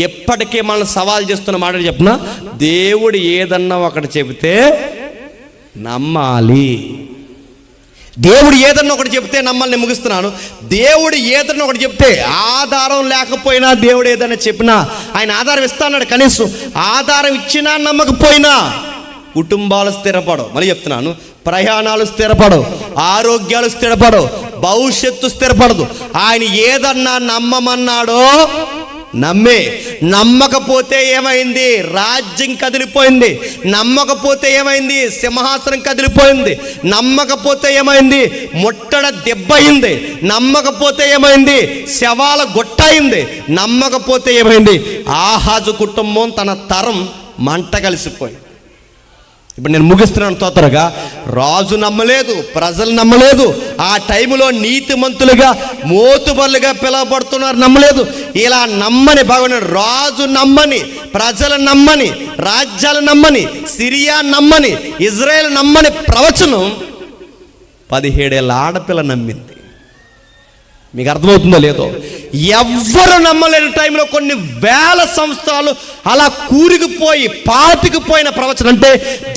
ఎప్పటికీ మనం సవాల్ చేస్తున్న మాట చెప్పిన, దేవుడు ఏదన్నా ఒకటి చెబితే నమ్మాలి. దేవుడు ఏదన్నా ఒకటి చెప్తే నమ్మాలి. నేను ముగిస్తున్నాను. దేవుడు ఏదన్నా ఒకటి చెప్తే, ఆధారం లేకపోయినా దేవుడు ఏదైనా చెప్పినా ఆయన ఆధారం ఇస్తాడు. కనీసం ఆధారం ఇచ్చినా నమ్మకపోయినా కుటుంబాలు స్థిరపడవు. మళ్ళీ చెప్తున్నాను, ప్రయాణాలు స్థిరపడవు, ఆరోగ్యాలు స్థిరపడవు, భవిష్యత్తు స్థిరపడదు. ఆయన ఏదన్నా నమ్మమన్నాడో నమ్మే. నమ్మకపోతే ఏమైంది? రాజ్యం కదిలిపోయింది. నమ్మకపోతే ఏమైంది? సింహాసనం కదిలిపోయింది. నమ్మకపోతే ఏమైంది? ముట్టడ దెబ్బయింది. నమ్మకపోతే ఏమైంది? శవాల గొట్టయింది. నమ్మకపోతే ఏమైంది? ఆహాజు కుటుంబం తన తరం మంట కలిసిపోయింది. ఇప్పుడు నేను ముగిస్తున్నాను తొందరగా. రాజు నమ్మలేదు, ప్రజలు నమ్మలేదు. ఆ టైంలో నీతిమంతులుగా మోతుబర్లుగా పిలువబడుతున్నారు, నమ్మలేదు. ఇలా నమ్మని బాగున్నాడు. రాజు నమ్మని, ప్రజలు నమ్మని, రాజ్యాలు నమ్మని, సిరియా నమ్మని, ఇజ్రాయెల్ నమ్మని ప్రవచనం 17 ఏళ్ళ ఆడపిల్ల నమ్మింది. మీకు అర్థమవుతుందో లేదో? ఎవ్వరు నమ్మలేని టైంలో కొన్ని వేల సంవత్సరాలు అలా కూరిగిపోయి పాతికిపోయిన ప్రవచనం అంటే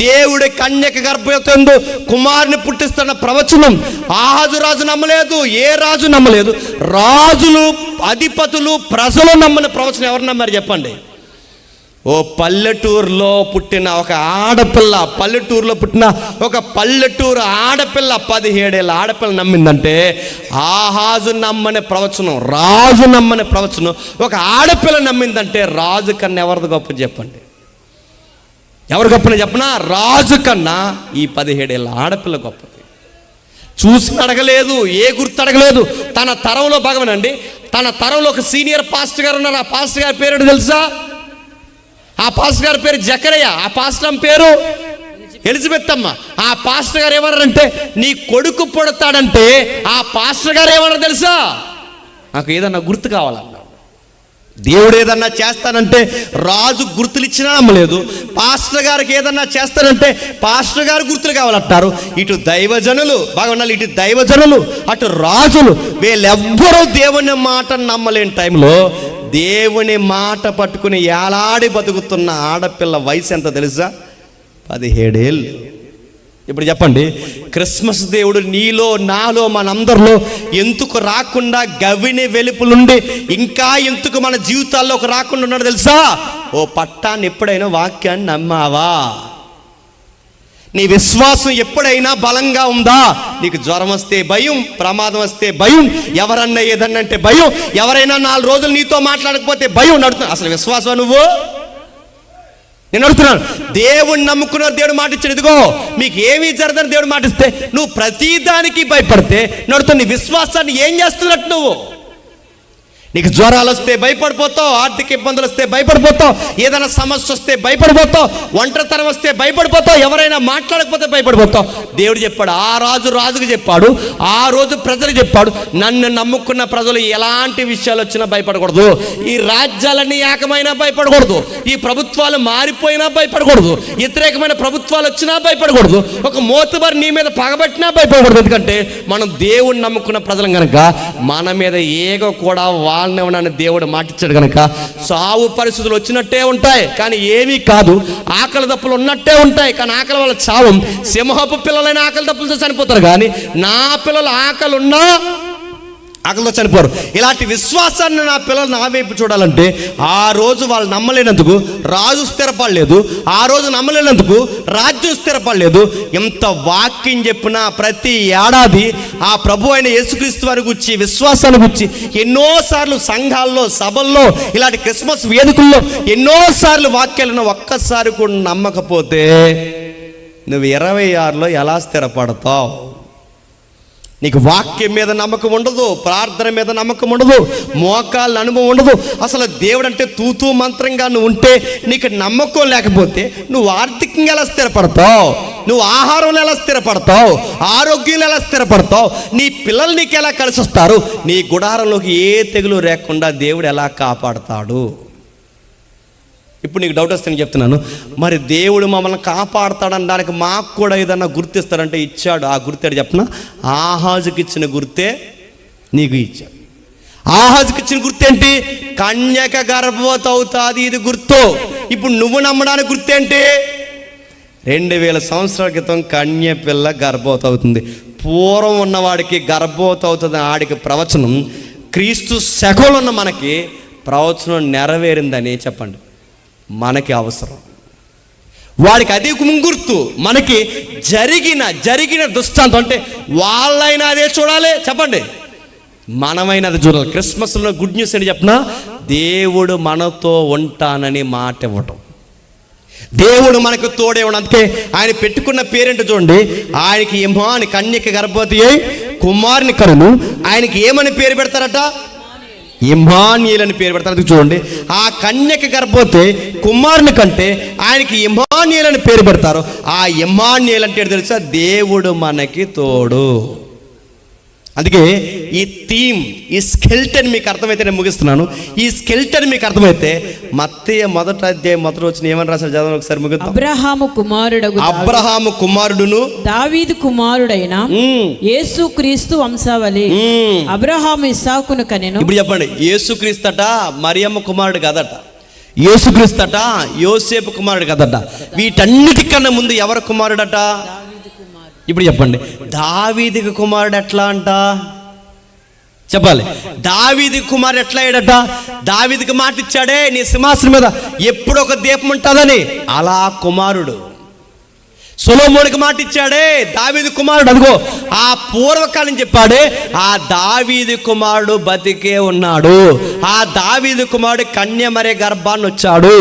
దేవుడి కన్యక గర్భవతి కుమారుని పుట్టిస్తున్న ప్రవచనం. ఆహాజు రాజు నమ్మలేదు, ఏ రాజు నమ్మలేదు. రాజులు, అధిపతులు, ప్రజలు నమ్మని ప్రవచనం ఎవరు నమ్మారు చెప్పండి? ఓ పల్లెటూరులో పుట్టిన ఒక ఆడపిల్ల, పల్లెటూరులో పుట్టిన ఒక పల్లెటూరు ఆడపిల్ల, 17 ఏళ్ళ ఆడపిల్ల నమ్మిందంటే ఆహాజు నమ్మని ప్రవచనం, రాజు నమ్మని ప్రవచనం ఒక ఆడపిల్ల నమ్మిందంటే రాజు కన్నా ఎవరిది గొప్ప చెప్పండి? ఎవరు గొప్పని చెప్పనా? రాజు కన్నా ఈ 17 ఏళ్ళ ఆడపిల్ల గొప్పది. చూసి అడగలేదు, ఏ గుర్తు అడగలేదు. తన తరంలో భాగమేనండి. తన తరంలో ఒక సీనియర్ పాస్టర్ గారు ఉన్నారు. ఆ పాస్టర్ గారి పేరు తెలుసా? ఆ పాస్టర్ గారి పేరు జకరయ్య. ఆ పాస్టర్ పేరు ఎలిజబెత్ అమ్మ. ఆ పాస్టర్ గారు ఏమన్నారంటే, నీ కొడుకు పుడతాడంటే ఆ పాస్టర్ గారు ఏమన్నారు తెలుసా? నాకు ఏదన్నా గుర్తు కావాలన్నాడు. దేవుడు ఏదన్నా చేస్తానంటే రాజు గుర్తులు ఇచ్చినా నమ్మలేదు. పాస్టర్ గారికి ఏదన్నా చేస్తానంటే పాస్టర్ గారు గుర్తులు కావాలంటారు. ఇటు దైవజనులు బాగా ఉండాలి, ఇటు దైవజనులు అటు రాజులు, వీళ్ళెవ్వరూ దేవుని మాట నమ్మలేని టైంలో దేవుని మాట పట్టుకుని ఏలాడి బతుకుతున్న ఆడపిల్ల వయసు ఎంత తెలుసా? 17 ఏళ్ళు. ఇప్పుడు చెప్పండి, క్రిస్మస్ దేవుడు నీలో నాలో మనందరిలో ఎందుకు రాకుండా గవిని వెలుపులుండి ఇంకా ఎందుకు మన జీవితాల్లోకి రాకుండా ఉన్నాడు తెలుసా? ఓ పట్టాన్ని ఎప్పుడైనా వాక్యాన్ని నమ్మావా? నీ విశ్వాసం ఎప్పుడైనా బలంగా ఉందా? నీకు జ్వరం వస్తే భయం, ప్రమాదం వస్తే భయం, ఎవరన్నా ఏదన్నంటే భయం, ఎవరైనా 4 రోజులు నీతో మాట్లాడకపోతే భయం. నడుతున్నా అసలు విశ్వాసం నువ్వు? నేను అడుగుతున్నాను, దేవుణ్ణి నమ్ముకున్నారు, దేవుడు మాట ఇచ్చాడు. ఇదిగో మీకు ఏమీ జరగదని దేవుడు మాట ఇస్తే నువ్వు ప్రతిదానికి భయపడితే నడుతున్న నీ విశ్వాసాన్ని ఏం చేస్తున్నట్టు నువ్వు? నీకు జ్వరాలు వస్తే భయపడిపోతావు, ఆర్థిక ఇబ్బందులు వస్తే భయపడిపోతావు, ఏదైనా సమస్య వస్తే భయపడిపోతావు, ఒంటరితనం వస్తే భయపడిపోతావు, ఎవరైనా మాట్లాడకపోతే భయపడిపోతావు. దేవుడు చెప్పాడు, ఆ రాజు రాజుకు చెప్పాడు, ఆ రోజు ప్రజలకు చెప్పాడు, నన్ను నమ్ముకున్న ప్రజలు ఎలాంటి విషయాలు వచ్చినా భయపడకూడదు, ఈ రాజ్యాలన్నీ ఏకమైనా భయపడకూడదు, ఈ ప్రభుత్వాలు మారిపోయినా భయపడకూడదు, వ్యతిరేకమైన ప్రభుత్వాలు వచ్చినా భయపడకూడదు, ఒక మోతుబరి నీ మీద పగబట్టినా భయపడకూడదు. ఎందుకంటే మనం దేవుణ్ణి నమ్ముకున్న ప్రజలం కనుక మన మీద ఏగో కూడా వాళ్ళని దేవుడు మాటిచ్చాడు కనుక సావు పరిస్థితులు వచ్చినట్టే ఉంటాయి కానీ ఏమీ కాదు, ఆకలి దప్పులు ఉన్నట్టే ఉంటాయి కానీ ఆకలి వల్ల చావం. సింహపు పిల్లలైన ఆకలి దప్పులతో చనిపోతారు కానీ నా పిల్లలు ఆకలి ఉన్నా ఆకలితో చనిపోరు. ఇలాంటి విశ్వాసాన్ని నా పిల్లలు నా వైపు చూడాలంటే ఆ రోజు వాళ్ళు నమ్మలేనందుకు రాజు స్థిరపడలేదు, ఆ రోజు నమ్మలేనందుకు రాజ్యం స్థిరపడలేదు. ఎంత వాక్యం చెప్పినా ప్రతి ఏడాది ఆ ప్రభు అయిన యేసుక్రీస్తు వారి గురించి విశ్వాసాన్ని గురించి ఎన్నోసార్లు సంఘాల్లో సభల్లో ఇలాంటి క్రిస్మస్ వేదికల్లో ఎన్నోసార్లు వాక్యాలను ఒక్కసారి కూడా నమ్మకపోతే నువ్వు 26లో ఎలా స్థిరపడతావు? నీకు వాక్యం మీద నమ్మకం ఉండదు, ప్రార్థన మీద నమ్మకం ఉండదు, మోకాళ్ళ అనుభవం ఉండదు. అసలు దేవుడు అంటే తూతూ మంత్రంగా నువ్వు ఉంటే నీకు నమ్మకం లేకపోతే నువ్వు ఆర్థికంగా ఎలా స్థిరపడతావు? నువ్వు ఆహారంలో ఎలా స్థిరపడతావు? ఆరోగ్యంలో ఎలా స్థిరపడతావు? నీ పిల్లలు నీకు ఎలా కలిసి వస్తారు? నీ గుడారంలోకి ఏ తెగులు లేకుండా దేవుడు ఎలా కాపాడతాడు? ఇప్పుడు నీకు డౌట్ వస్తే నేను చెప్తున్నాను, మరి దేవుడు మమ్మల్ని కాపాడుతాడని దానికి మాకు కూడా ఏదన్నా గుర్తిస్తాడంటే ఇచ్చాడు. ఆ గుర్తేడు చెప్పిన, ఆహాజుకి ఇచ్చిన గుర్తే నీకు ఇచ్చాడు. ఆహాజుకి ఇచ్చిన గుర్తేంటి? కన్యక గర్భవతి అవుతుంది, ఇది గుర్తు. ఇప్పుడు నువ్వు నమ్మడానికి గుర్తేంటి? 2000 సంవత్సరాల క్రితం కన్య పిల్ల గర్భవతి అవుతుంది. పూర్వం ఉన్నవాడికి గర్భవతి అవుతుంది ఆడికి ప్రవచనం, క్రీస్తు శకంలో ఉన్న మనకి ప్రవచనం నెరవేరిందని చెప్పండి మనకి అవసరం. వాడికి అది గుర్తు, మనకి జరిగిన దృష్టాంతం. అంటే వాళ్ళైనా అదే చూడాలి, చెప్పండి మనమైనా అది చూడాలి. క్రిస్మస్లో గుడ్ న్యూస్ అని చెప్పిన, దేవుడు మనతో ఉంటానని మాట ఇవ్వటం. దేవుడు మనకు తోడే ఉన్నాడు. అందుకే ఆయన పెట్టుకున్న పేరేంటో చూడండి, ఆయనకి ఇమ్మాని కన్యక గర్భవతి అయి కుమారుని కనును, ఆయనకి ఏమని పేరు పెడతారట? ఇమ్మానుయేల్ అని పేరు పెడతారు. చూడండి, ఆ కన్యక గర్భవతి కుమారుని కంటే ఆయనకి ఇమ్మానుయేల్ అని పేరు పెడతారు. ఆ ఇమ్మానుయేల్ అంటే తెలుసా? దేవుడు మనకి తోడు. అందుకే ఈ థీమ్, ఈ స్కెల్టన్ మీకు అర్థమైతే నేను ముగిస్తున్నాను. ఈ స్కెల్టన్ మీకు అర్థమైతే మత్తయి 1వ అధ్యాయం 1వ వచనం ఏమని రాశారు చదవండి ఒకసారి ముగిద్దాం. అబ్రహాము కుమారుడును దావీదు కుమారుడైన యేసుక్రీస్తు వంశావళి. అబ్రహాము ఇస్సాకును కనెను. ఇప్పుడు చెప్పండి, యేసుక్రీస్తట మరియమ్మ కుమారుడు కదట, యేసుక్రీస్తట యోసేపు కుమారుడు కదట. వీటన్నిటికన్నా ముందు ఎవరి కుమారుడట? ఇప్పుడు చెప్పండి, దావీదుకి కుమారుడు ఎట్లా అంట? చెప్పాలి, దావీదు కుమారుడు ఎట్లా అయ్యాడట? దావీదుకి మాట ఇచ్చాడే, నీ సింహాసనం మీద ఎప్పుడు ఒక దీపం ఉంటుందని, అలా కుమారుడు. సొలొమోనుకి మాట ఇచ్చాడే, దావీదు కుమారుడు. అదిగో ఆ పూర్వకాలం చెప్పాడే, ఆ దావీదు కుమారుడు బతికే ఉన్నాడు. ఆ దావీదు కుమారుడు కన్యమరే గర్భాన్ని వచ్చాడు.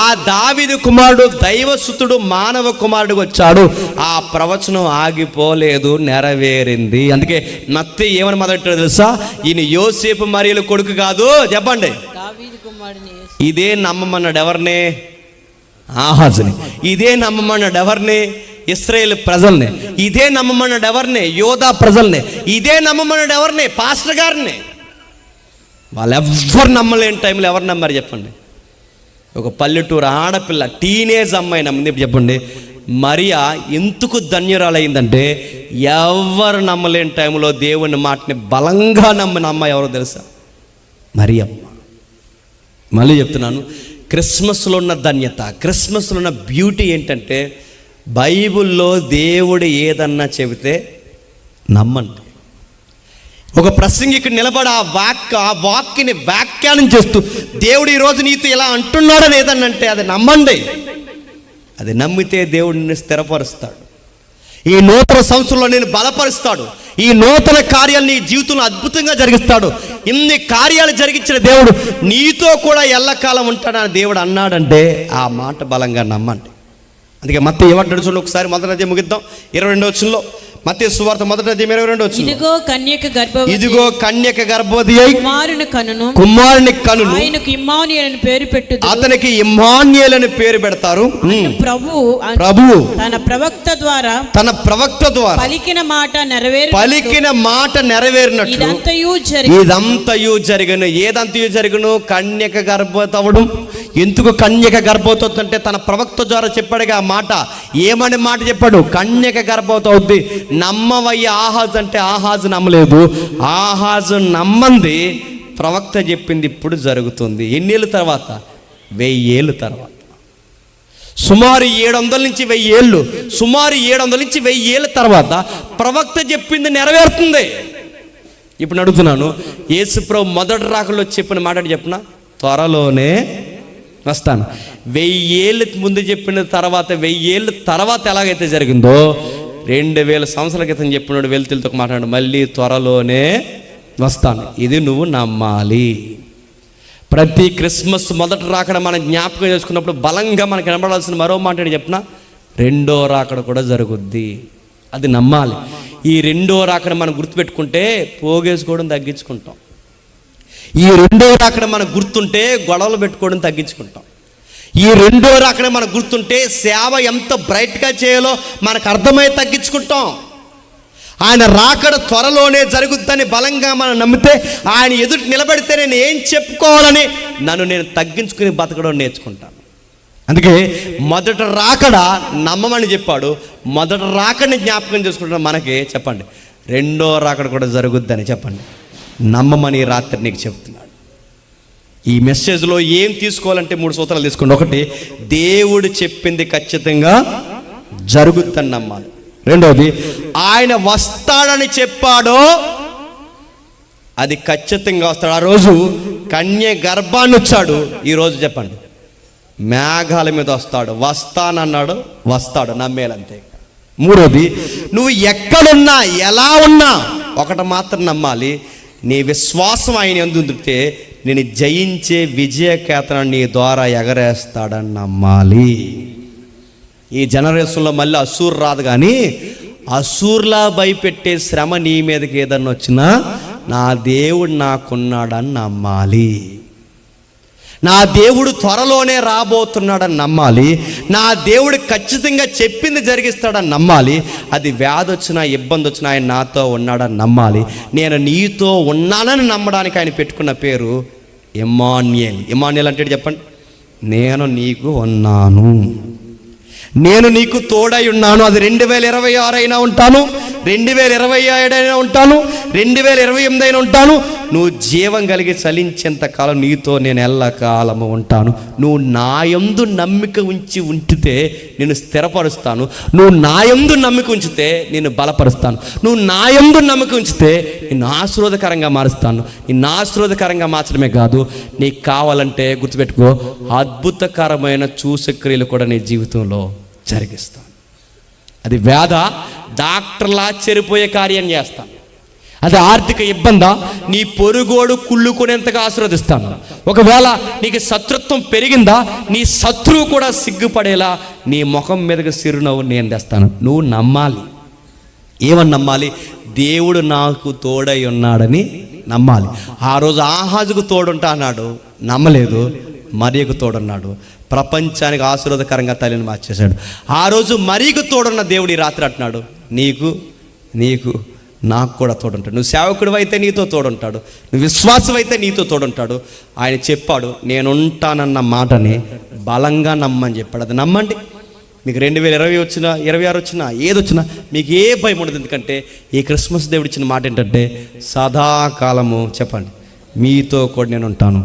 ఆ దావీదు కుమారుడు దైవసుతుడు మానవ కుమారుడికి వచ్చాడు. ఆ ప్రవచనం ఆగిపోలేదు, నెరవేరింది. అందుకే మత్తయి ఏమని మొదలెట్టాడు తెలుసా? ఈయన యోసేపు మరియల కొడుకు కాదు, చెప్పండి. ఇదే నమ్మమన్నాడు ఎవరిని? ఆహాజుని. ఇదే నమ్మమన్నాడు ఎవరిని? ఇశ్రాయేలు ప్రజల్ని. ఇదే నమ్మమన్నాడు ఎవరిని? యోధా ప్రజల్ని. ఇదే నమ్మమన్నాడు ఎవరిని? పాస్టర్ గారిని. వాళ్ళు ఎవ్వరు నమ్మలేని టైంలో ఎవరు నమ్మారు చెప్పండి? ఒక పల్లెటూరు ఆడపిల్ల టీనేజ్ అమ్మాయి నమ్మింది. చెప్పండి, మరియా ఎందుకు ధన్యురాలయ్యిందంటే ఎవరు నమ్మలేని టైంలో దేవుని మాటని బలంగా నమ్మిన అమ్మాయి ఎవరో తెలుసా? మరియమ్మ. మళ్ళీ చెప్తున్నాను, క్రిస్మస్లో ఉన్న ధన్యత, క్రిస్మస్లో ఉన్న బ్యూటీ ఏంటంటే బైబిల్లో దేవుడు ఏదన్నా చెబితే నమ్మండి. ఒక ప్రసంగికుడు నిలబడి ఆ వాక్యని వ్యాఖ్యానం చేస్తూ దేవుడు ఈరోజు నీతో ఇలా అంటున్నాడని ఏదన్నంటే అది నమ్మండి. అది నమ్మితే దేవుడు నిన్ను స్థిరపరుస్తాడు. ఈ నూతన సంవత్సరంలో నేను బలపరుస్తాడు. ఈ నూతన కార్యాలు నీ జీవితంలో అద్భుతంగా జరిగిస్తాడు. ఇన్ని కార్యాలు జరిగించిన దేవుడు నీతో కూడా ఎల్లకాలం ఉంటాడని దేవుడు అన్నాడంటే ఆ మాట బలంగా నమ్మండి. అందుకే మత్తయి ఏమంటాడు చూడండి, ఒకసారి మొదటి అధ్యాయం ముగిద్దాం. 22వ వచనంలో, మత్తయి సువార్త మొదటి అధ్యాయం 22వ వచనం. ఇదిగో కన్యక గర్భవతి అయి కుమారుని కనును ఆయనకు ఇమ్మానుయేలు అని పేరు పెట్టుదు. అతనికి ఇమ్మానుయేలు అని పేరు పెడతారు. ప్రభువు తన ప్రవక్త ద్వారా పలికిన మాట నెరవేరినట్లు ఇదంతయు జరిగను. ఏదంతయు జరుగును? కన్యక గర్భవతి అవడం. ఎందుకు కన్యక గర్భవతి అవుతుందంటే తన ప్రవక్త ద్వారా చెప్పాడుగా ఆ మాట. ఏమని మాట చెప్పాడు? కన్యక గర్భవతి అవుద్ది. నమ్మవయ్య ఆహాజు అంటే ఆహాజు నమ్మలేదు. ఆహాజు నమ్మంది, ప్రవక్త చెప్పింది ఇప్పుడు జరుగుతుంది. ఎన్నేళ్ళ తర్వాత? 1000 ఏళ్ళ తర్వాత. సుమారు 700 నుంచి 1000 ఏళ్ళు, సుమారు 700 నుంచి 1000 ఏళ్ళ తర్వాత ప్రవక్త చెప్పింది నెరవేరుతుంది. ఇప్పుడు అడుగుతున్నాను, యేసుప్రభు మొదటి రాకలో చెప్పిన మాట చెప్పిన త్వరలోనే వస్తాను. 1000 ఏళ్ళ ముందు చెప్పిన తర్వాత 1000 ఏళ్ళ తర్వాత ఎలాగైతే జరిగిందో 2000 సంవత్సరాల క్రితం చెప్పినాడు వెళ్తులతో మాట్లాడు, మళ్ళీ త్వరలోనే వస్తాను. ఇది నువ్వు నమ్మాలి. ప్రతి క్రిస్మస్ మొదటి రాకడ మనం జ్ఞాపకం చేసుకున్నప్పుడు బలంగా మనకు కనబడాల్సిన మరో మాట చెప్పిన రెండో రాకడ కూడా జరుగుద్ది. అది నమ్మాలి. ఈ రెండో రాకడ మనం గుర్తుపెట్టుకుంటే పోగేసుకోవడం తగ్గించుకుంటాం. ఈ రెండో రాకడ మనకు గుర్తుంటే గొడవలు పెట్టుకోవడం తగ్గించుకుంటాం. ఈ రెండో రాకడ మనకు గుర్తుంటే సేవ ఎంత బ్రైట్గా చేయాలో మనకు అర్థమై తగ్గించుకుంటాం. ఆయన రాకడ త్వరలోనే జరుగుద్దని బలంగా మనం నమ్మితే ఆయన ఎదుటి నిలబడితే నేను ఏం చెప్పుకోవాలని నన్ను నేను తగ్గించుకుని బతకడం నేర్చుకుంటాను. అందుకే మొదట రాకడ నమ్మమని చెప్పాడు. మొదట రాకడిని జ్ఞాపకం చేసుకుంటున్నాం. మనకి చెప్పండి, రెండో రాకడ కూడా జరుగుద్దని చెప్పండి నమ్మమని రాత్రి నీకు చెప్తున్నాడు. ఈ మెసేజ్లో ఏం తీసుకోవాలంటే 3 సూత్రాలు తీసుకోండి. ఒకటి, దేవుడు చెప్పింది ఖచ్చితంగా జరుగుద్దని నమ్మాలి. రెండవది, ఆయన వస్తాడని చెప్పాడో అది ఖచ్చితంగా వస్తాడు. ఆ రోజు కన్య గర్భాన్ని వచ్చాడు, ఈరోజు చెప్పండి మేఘాల మీద వస్తాడు. వస్తానన్నాడు, వస్తాడు, నమ్మేలంతే. మూడోది, నువ్వు ఎక్కడున్నా ఎలా ఉన్నా ఒకటి మాత్రం నమ్మాలి, నీ విశ్వాసం ఆయన యందు ఉంటే నేను జయించే విజయకేతనం నీ ద్వారా ఎగరేస్తాడని నమ్మాలి. ఈ జనరేషన్లో మళ్ళీ అసూర్ రాదు, కానీ అసూర్లా భయపెట్టే శ్రమ నీ మీదకి ఏదన్నా వచ్చినా నా దేవుడు నాకున్నాడని నమ్మాలి. నా దేవుడు త్వరలోనే రాబోతున్నాడని నమ్మాలి. నా దేవుడు ఖచ్చితంగా చెప్పింది జరిగిస్తాడని నమ్మాలి. అది వ్యాధి వచ్చినా ఇబ్బంది వచ్చినా ఆయన నాతో ఉన్నాడని నమ్మాలి. నేను నీతో ఉన్నానని నమ్మడానికి ఆయన పెట్టుకున్న పేరు ఇమ్మాన్యేల్. ఇమ్మాన్యేల్ అంటే చెప్పండి, నేను నీకు ఉన్నాను, నేను నీకు తోడై ఉన్నాను. అది 2026 అయినా ఉంటాను, 2027 అయినా ఉంటాను, 2028 అయినా ఉంటాను. నువ్వు జీవం కలిగి చలించేంత కాలం నీతో నేను ఎల్లకాలము ఉంటాను. నువ్వు నా యందు నమ్మిక ఉంచితే నేను స్థిరపరుస్తాను. నువ్వు నా యందు నమ్మిక ఉంచితే నేను బలపరుస్తాను. నువ్వు నా యందు నమ్మిక ఉంచితే నిన్ను ఆశీర్వాదకరంగా మారుస్తాను. నిన్ను ఆశీర్వాదకరంగా మార్చడమే కాదు, నీకు కావాలంటే గుర్తుపెట్టుకో, అద్భుతకరమైన చూసక్రియలు కూడా నీ జీవితంలో జరిగిస్తాను. అది వ్యాధ, డాక్టర్లా చెరిపోయే కార్యం చేస్తాను. అది ఆర్థిక ఇబ్బందా, నీ పొరుగోడు కుళ్ళుకునేంతగా ఆశీర్వదిస్తాను. ఒకవేళ నీకు శత్రుత్వం పెరిగిందా, నీ శత్రువు కూడా సిగ్గుపడేలా నీ ముఖం మీదకి సిరునవ్వు నేను తెస్తాను. నువ్వు నమ్మాలి. ఏమని నమ్మాలి? దేవుడు నాకు తోడై ఉన్నాడని నమ్మాలి. ఆ రోజు ఆహాజుకు తోడుంటా అన్నాడు, నమ్మలేదు. మరియకు తోడున్నాడు, ప్రపంచానికి ఆశీర్వాదకరంగా తల్లిని మార్చేశాడు. ఆ రోజు మరియకు తోడున్న దేవుడు ఈ రాత్రి అంటున్నాడు, నీకు నాకు కూడా తోడుంటాడు. నువ్వు సేవకుడు అయితే నీతో తోడుంటాడు, నువ్వు విశ్వాసం అయితే నీతో తోడుంటాడు. ఆయన చెప్పాడు, నేనుంటానన్న మాటని బలంగా నమ్మని చెప్పాడు. అది నమ్మండి. మీకు 2020 వచ్చినా 26 వచ్చినా ఏదొచ్చినా మీకు ఏ భయం ఉండదు. ఎందుకంటే ఈ క్రిస్మస్ దేవుడు ఇచ్చిన మాట ఏంటంటే సదాకాలము చెప్పండి మీతో కూడా నేను ఉంటాను.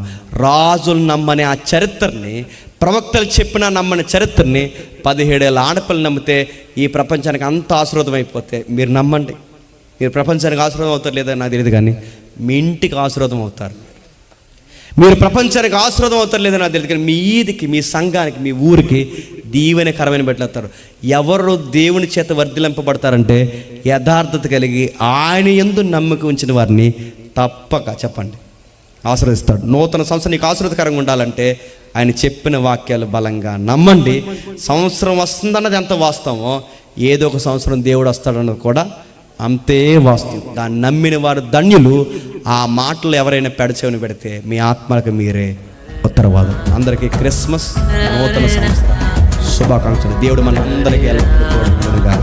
రాజులు నమ్మని ఆ చరిత్రని, ప్రవక్తలు చెప్పిన నమ్మని చరిత్రని 17 ఏళ్ళ ఆడపిల్లలు నమ్మితే ఈ ప్రపంచానికి అంత ఆశీర్వాదం అయిపోతే మీరు నమ్మండి. మీరు ప్రపంచానికి ఆశీర్వాదం అవుతారు లేదా నాకు తెలియదు, కానీ మీ ఇంటికి ఆశీర్వాదం అవుతారు. మీరు ప్రపంచానికి ఆశీర్వాదం అవుతారు లేదా నాకు తెలియదు, కానీ మీ ఈదికి, మీ సంఘానికి, మీ ఊరికి దీవెనకరమైన పెట్టేస్తారు. ఎవరు దేవుని చేత వర్ధిలింపబడతారంటే యథార్థత కలిగి ఆయన యందు నమ్మకం ఉంచిన వారిని తప్పక చెప్పండి ఆశీర్వదిస్తాడు. నూతన సంవత్సరం నీకు ఆశీర్వదకరంగా ఉండాలంటే ఆయన చెప్పిన వాక్యాలు బలంగా నమ్మండి. సంవత్సరం వస్తుందన్నది ఎంత వాస్తవమో ఏదో ఒక సంవత్సరం దేవుడు వస్తాడన్నది కూడా అంతే వాస్తవం. దాన్ని నమ్మిన వారు ధన్యులు. ఆ మాటలు ఎవరైనా పెడచెవిని పెడితే మీ ఆత్మలకు మీరే ఉత్తరవాదం. అందరికీ క్రిస్మస్ నూతన సంవత్సరం శుభాకాంక్షలు. దేవుడు మన అందరికీ ఎల్లప్పుడూ తోడుగా